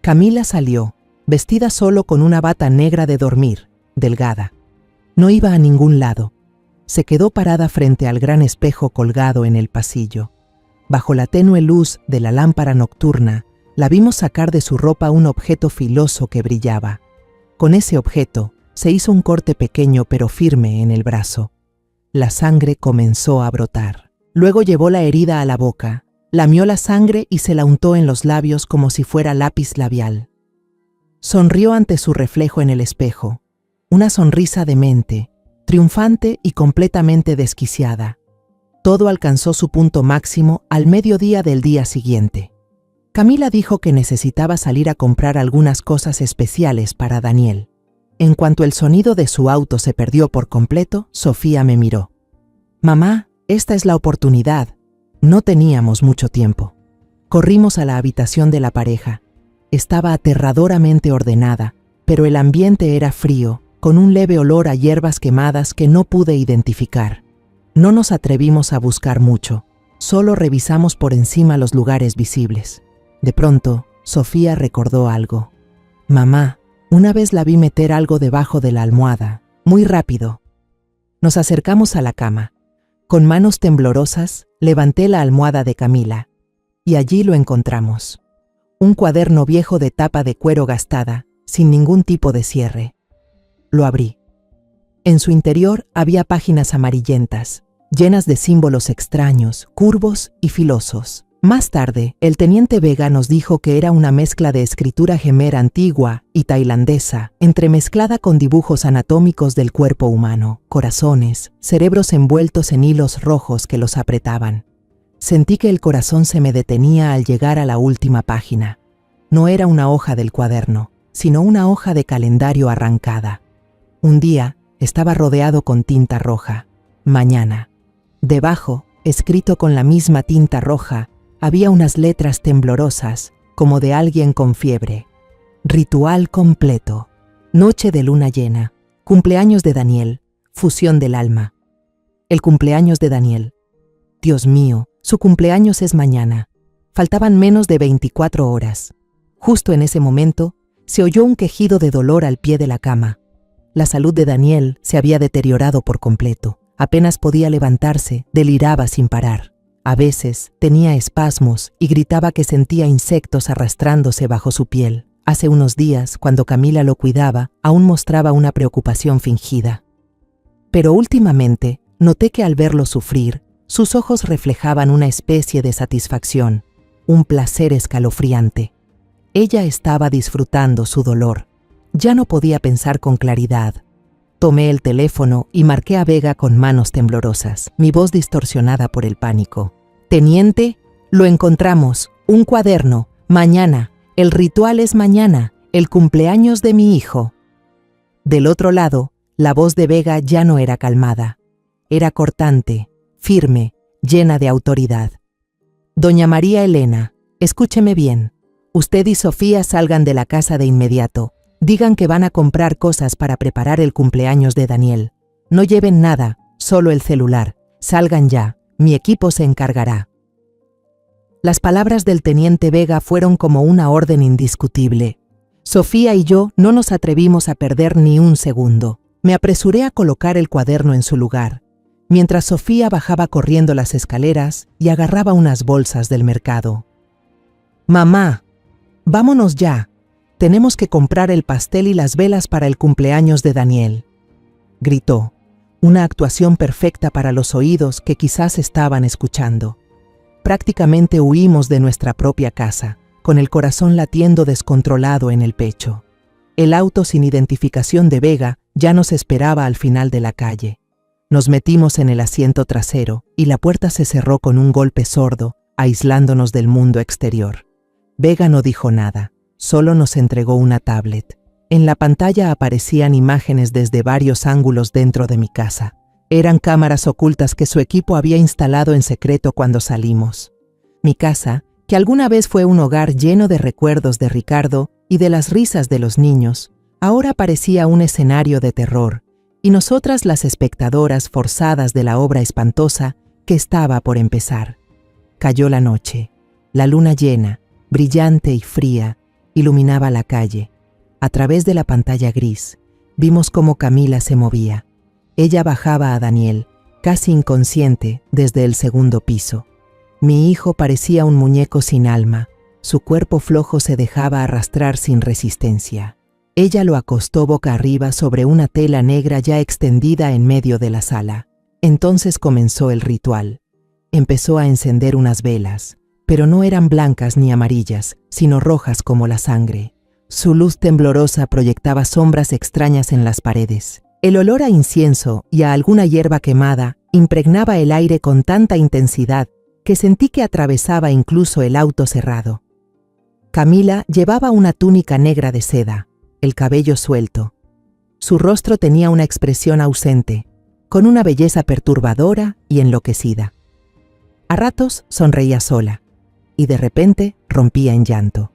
Camila salió, vestida solo con una bata negra de dormir, delgada. No iba a ningún lado. Se quedó parada frente al gran espejo colgado en el pasillo. Bajo la tenue luz de la lámpara nocturna, la vimos sacar de su ropa un objeto filoso que brillaba. Con ese objeto, se hizo un corte pequeño pero firme en el brazo. La sangre comenzó a brotar. Luego llevó la herida a la boca, lamió la sangre y se la untó en los labios como si fuera lápiz labial. Sonrió ante su reflejo en el espejo. Una sonrisa demente, triunfante y completamente desquiciada. Todo alcanzó su punto máximo al mediodía del día siguiente. Camila dijo que necesitaba salir a comprar algunas cosas especiales para Daniel. En cuanto el sonido de su auto se perdió por completo, Sofía me miró. «Mamá, esta es la oportunidad». No teníamos mucho tiempo. Corrimos a la habitación de la pareja. Estaba aterradoramente ordenada, pero el ambiente era frío, con un leve olor a hierbas quemadas que no pude identificar. No nos atrevimos a buscar mucho, solo revisamos por encima los lugares visibles. De pronto, Sofía recordó algo. «Mamá, una vez la vi meter algo debajo de la almohada, muy rápido». Nos acercamos a la cama. Con manos temblorosas, levanté la almohada de Camila, y allí lo encontramos. Un cuaderno viejo de tapa de cuero gastada, sin ningún tipo de cierre. Lo abrí. En su interior había páginas amarillentas, llenas de símbolos extraños, curvos y filosos. Más tarde, el teniente Vega nos dijo que era una mezcla de escritura jemer antigua y tailandesa, entremezclada con dibujos anatómicos del cuerpo humano, corazones, cerebros envueltos en hilos rojos que los apretaban. Sentí que el corazón se me detenía al llegar a la última página. No era una hoja del cuaderno, sino una hoja de calendario arrancada. Un día estaba rodeado con tinta roja. Mañana. Debajo, escrito con la misma tinta roja, había unas letras temblorosas, como de alguien con fiebre. Ritual completo. Noche de luna llena. Cumpleaños de Daniel. Fusión del alma. El cumpleaños de Daniel. Dios mío, su cumpleaños es mañana. Faltaban menos de 24 horas. Justo en ese momento, se oyó un quejido de dolor al pie de la cama. La salud de Daniel se había deteriorado por completo. Apenas podía levantarse, deliraba sin parar. A veces tenía espasmos y gritaba que sentía insectos arrastrándose bajo su piel. Hace unos días, cuando Camila lo cuidaba, aún mostraba una preocupación fingida. Pero últimamente, noté que al verlo sufrir, sus ojos reflejaban una especie de satisfacción, un placer escalofriante. Ella estaba disfrutando su dolor. Ya no podía pensar con claridad. Tomé el teléfono y marqué a Vega con manos temblorosas, mi voz distorsionada por el pánico. «Teniente, lo encontramos. Un cuaderno. Mañana. El ritual es mañana. El cumpleaños de mi hijo». Del otro lado, la voz de Vega ya no era calmada. Era cortante, firme, llena de autoridad. «Doña María Elena, escúcheme bien. Usted y Sofía salgan de la casa de inmediato. Digan que van a comprar cosas para preparar el cumpleaños de Daniel. No lleven nada, solo el celular. Salgan ya, mi equipo se encargará». Las palabras del teniente Vega fueron como una orden indiscutible. Sofía y yo no nos atrevimos a perder ni un segundo. Me apresuré a colocar el cuaderno en su lugar, mientras Sofía bajaba corriendo las escaleras y agarraba unas bolsas del mercado. «Mamá, vámonos ya. Tenemos que comprar el pastel y las velas para el cumpleaños de Daniel», gritó, una actuación perfecta para los oídos que quizás estaban escuchando. Prácticamente huimos de nuestra propia casa, con el corazón latiendo descontrolado en el pecho. El auto sin identificación de Vega ya nos esperaba al final de la calle. Nos metimos en el asiento trasero y la puerta se cerró con un golpe sordo, aislándonos del mundo exterior. Vega no dijo nada. Solo nos entregó una tablet. En la pantalla aparecían imágenes desde varios ángulos dentro de mi casa. Eran cámaras ocultas que su equipo había instalado en secreto cuando salimos. Mi casa, que alguna vez fue un hogar lleno de recuerdos de Ricardo y de las risas de los niños, ahora parecía un escenario de terror, y nosotras las espectadoras forzadas de la obra espantosa que estaba por empezar. Cayó la noche. La luna llena, brillante y fría, iluminaba la calle. A través de la pantalla gris, vimos cómo Camila se movía. Ella bajaba a Daniel, casi inconsciente, desde el segundo piso. Mi hijo parecía un muñeco sin alma. Su cuerpo flojo se dejaba arrastrar sin resistencia. Ella lo acostó boca arriba sobre una tela negra ya extendida en medio de la sala. Entonces comenzó el ritual. Empezó a encender unas velas, pero no eran blancas ni amarillas, sino rojas como la sangre. Su luz temblorosa proyectaba sombras extrañas en las paredes. El olor a incienso y a alguna hierba quemada impregnaba el aire con tanta intensidad que sentí que atravesaba incluso el auto cerrado. Camila llevaba una túnica negra de seda, el cabello suelto. Su rostro tenía una expresión ausente, con una belleza perturbadora y enloquecida. A ratos sonreía sola, y de repente rompía en llanto.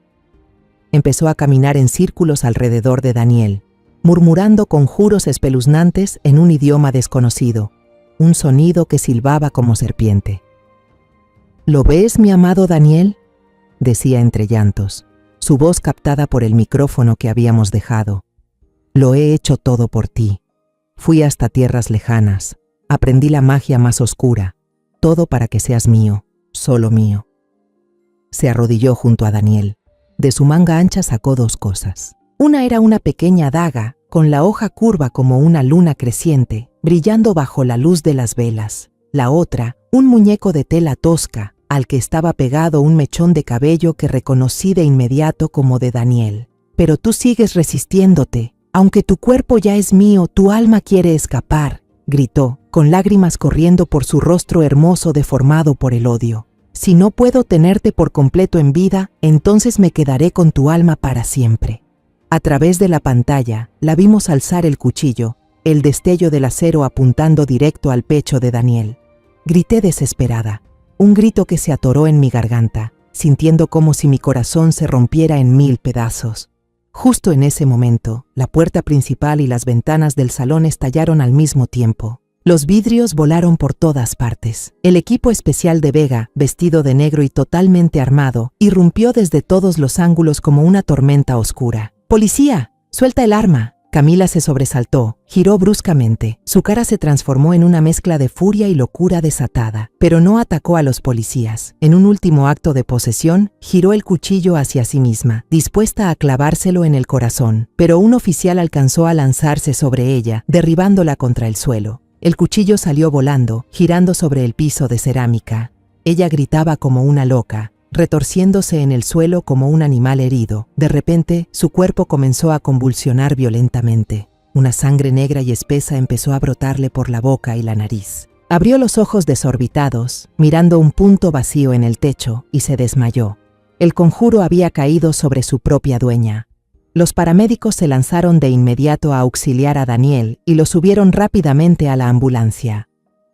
Empezó a caminar en círculos alrededor de Daniel, murmurando conjuros espeluznantes en un idioma desconocido, un sonido que silbaba como serpiente. «¿Lo ves, mi amado Daniel?», decía entre llantos, su voz captada por el micrófono que habíamos dejado. «Lo he hecho todo por ti. Fui hasta tierras lejanas, aprendí la magia más oscura, todo para que seas mío, solo mío». Se arrodilló junto a Daniel. De su manga ancha sacó dos cosas. Una era una pequeña daga, con la hoja curva como una luna creciente, brillando bajo la luz de las velas. La otra, un muñeco de tela tosca, al que estaba pegado un mechón de cabello que reconocí de inmediato como de Daniel. «Pero tú sigues resistiéndote. Aunque tu cuerpo ya es mío, tu alma quiere escapar», gritó, con lágrimas corriendo por su rostro hermoso deformado por el odio. «Si no puedo tenerte por completo en vida, entonces me quedaré con tu alma para siempre». A través de la pantalla, la vimos alzar el cuchillo, el destello del acero apuntando directo al pecho de Daniel. Grité desesperada, un grito que se atoró en mi garganta, sintiendo como si mi corazón se rompiera en 1000 pedazos. Justo en ese momento, la puerta principal y las ventanas del salón estallaron al mismo tiempo. Los vidrios volaron por todas partes. El equipo especial de Vega, vestido de negro y totalmente armado, irrumpió desde todos los ángulos como una tormenta oscura. ¡Policía! ¡Suelta el arma! Camila se sobresaltó, giró bruscamente. Su cara se transformó en una mezcla de furia y locura desatada, pero no atacó a los policías. En un último acto de posesión, giró el cuchillo hacia sí misma, dispuesta a clavárselo en el corazón, pero un oficial alcanzó a lanzarse sobre ella, derribándola contra el suelo. El cuchillo salió volando, girando sobre el piso de cerámica. Ella gritaba como una loca, retorciéndose en el suelo como un animal herido. De repente, su cuerpo comenzó a convulsionar violentamente. Una sangre negra y espesa empezó a brotarle por la boca y la nariz. Abrió los ojos desorbitados, mirando un punto vacío en el techo, y se desmayó. El conjuro había caído sobre su propia dueña. Los paramédicos se lanzaron de inmediato a auxiliar a Daniel y lo subieron rápidamente a la ambulancia.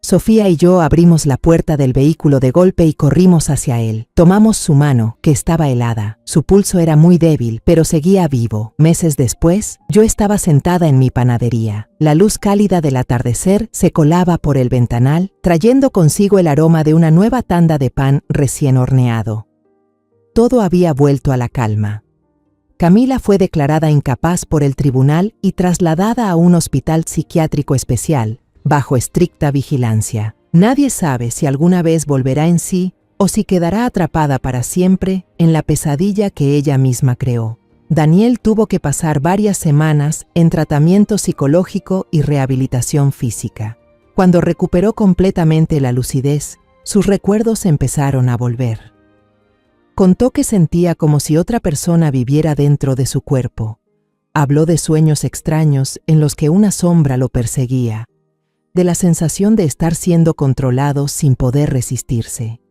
Sofía y yo abrimos la puerta del vehículo de golpe y corrimos hacia él. Tomamos su mano, que estaba helada. Su pulso era muy débil, pero seguía vivo. Meses después, yo estaba sentada en mi panadería. La luz cálida del atardecer se colaba por el ventanal, trayendo consigo el aroma de una nueva tanda de pan recién horneado. Todo había vuelto a la calma. Camila fue declarada incapaz por el tribunal y trasladada a un hospital psiquiátrico especial, bajo estricta vigilancia. Nadie sabe si alguna vez volverá en sí o si quedará atrapada para siempre en la pesadilla que ella misma creó. Daniel tuvo que pasar varias semanas en tratamiento psicológico y rehabilitación física. Cuando recuperó completamente la lucidez, sus recuerdos empezaron a volver. Contó que sentía como si otra persona viviera dentro de su cuerpo. Habló de sueños extraños en los que una sombra lo perseguía, de la sensación de estar siendo controlado sin poder resistirse.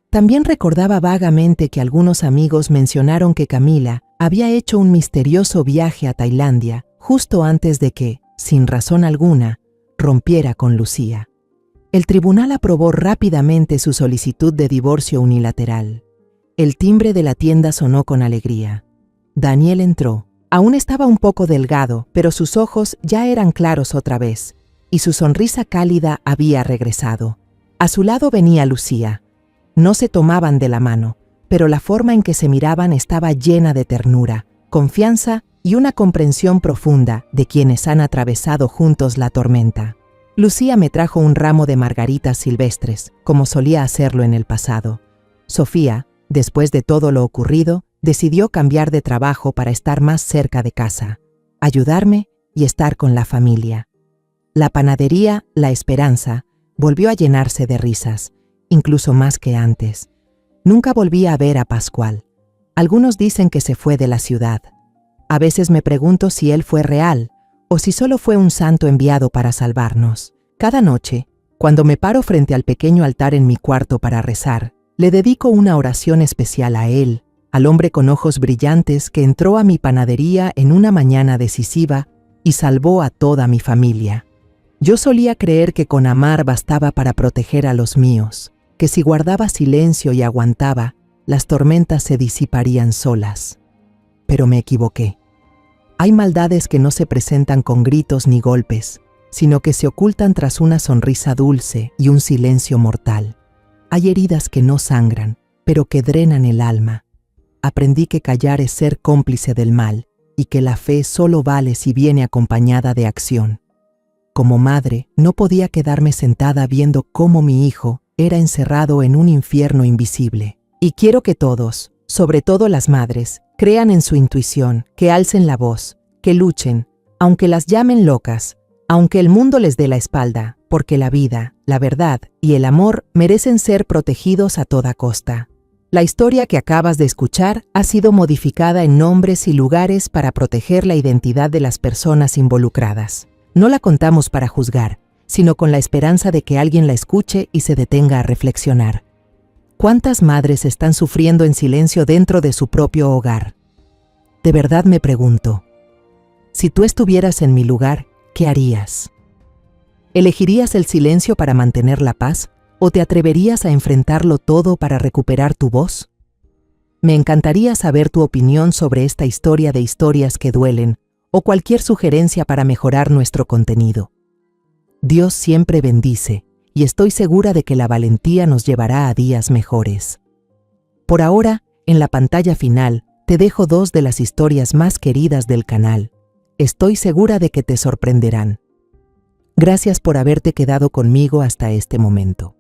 También recordaba vagamente que algunos amigos mencionaron que Camila había hecho un misterioso viaje a Tailandia justo antes de que, sin razón alguna, rompiera con Lucía. El tribunal aprobó rápidamente su solicitud de divorcio unilateral. El timbre de la tienda sonó con alegría. Daniel entró. Aún estaba un poco delgado, pero sus ojos ya eran claros otra vez, y su sonrisa cálida había regresado. A su lado venía Lucía. No se tomaban de la mano, pero la forma en que se miraban estaba llena de ternura, confianza y una comprensión profunda de quienes han atravesado juntos la tormenta. Lucía me trajo un ramo de margaritas silvestres, como solía hacerlo en el pasado. Sofía, después de todo lo ocurrido, decidió cambiar de trabajo para estar más cerca de casa, ayudarme y estar con la familia. La panadería La Esperanza volvió a llenarse de risas, incluso más que antes. Nunca volví a ver a Pascual. Algunos dicen que se fue de la ciudad. A veces me pregunto si él fue real o si solo fue un santo enviado para salvarnos. Cada noche, cuando me paro frente al pequeño altar en mi cuarto para rezar, le dedico una oración especial a él, al hombre con ojos brillantes que entró a mi panadería en una mañana decisiva y salvó a toda mi familia. Yo solía creer que con amar bastaba para proteger a los míos, que si guardaba silencio y aguantaba, las tormentas se disiparían solas. Pero me equivoqué. Hay maldades que no se presentan con gritos ni golpes, sino que se ocultan tras una sonrisa dulce y un silencio mortal. Hay heridas que no sangran, pero que drenan el alma. Aprendí que callar es ser cómplice del mal y que la fe solo vale si viene acompañada de acción. Como madre, no podía quedarme sentada viendo cómo mi hijo era encerrado en un infierno invisible. Y quiero que todos, sobre todo las madres, crean en su intuición, que alcen la voz, que luchen, aunque las llamen locas, aunque el mundo les dé la espalda, porque la vida, la verdad y el amor merecen ser protegidos a toda costa. La historia que acabas de escuchar ha sido modificada en nombres y lugares para proteger la identidad de las personas involucradas. No la contamos para juzgar, sino con la esperanza de que alguien la escuche y se detenga a reflexionar. ¿Cuántas madres están sufriendo en silencio dentro de su propio hogar? De verdad me pregunto, si tú estuvieras en mi lugar, ¿qué harías? ¿Elegirías el silencio para mantener la paz ¿O te atreverías a enfrentarlo todo para recuperar tu voz? Me encantaría saber tu opinión sobre esta historia de historias que duelen o cualquier sugerencia para mejorar nuestro contenido. Dios siempre bendice y estoy segura de que la valentía nos llevará a días mejores. Por ahora, en la pantalla final, te dejo 2 de las historias más queridas del canal. Estoy segura de que te sorprenderán. Gracias por haberte quedado conmigo hasta este momento.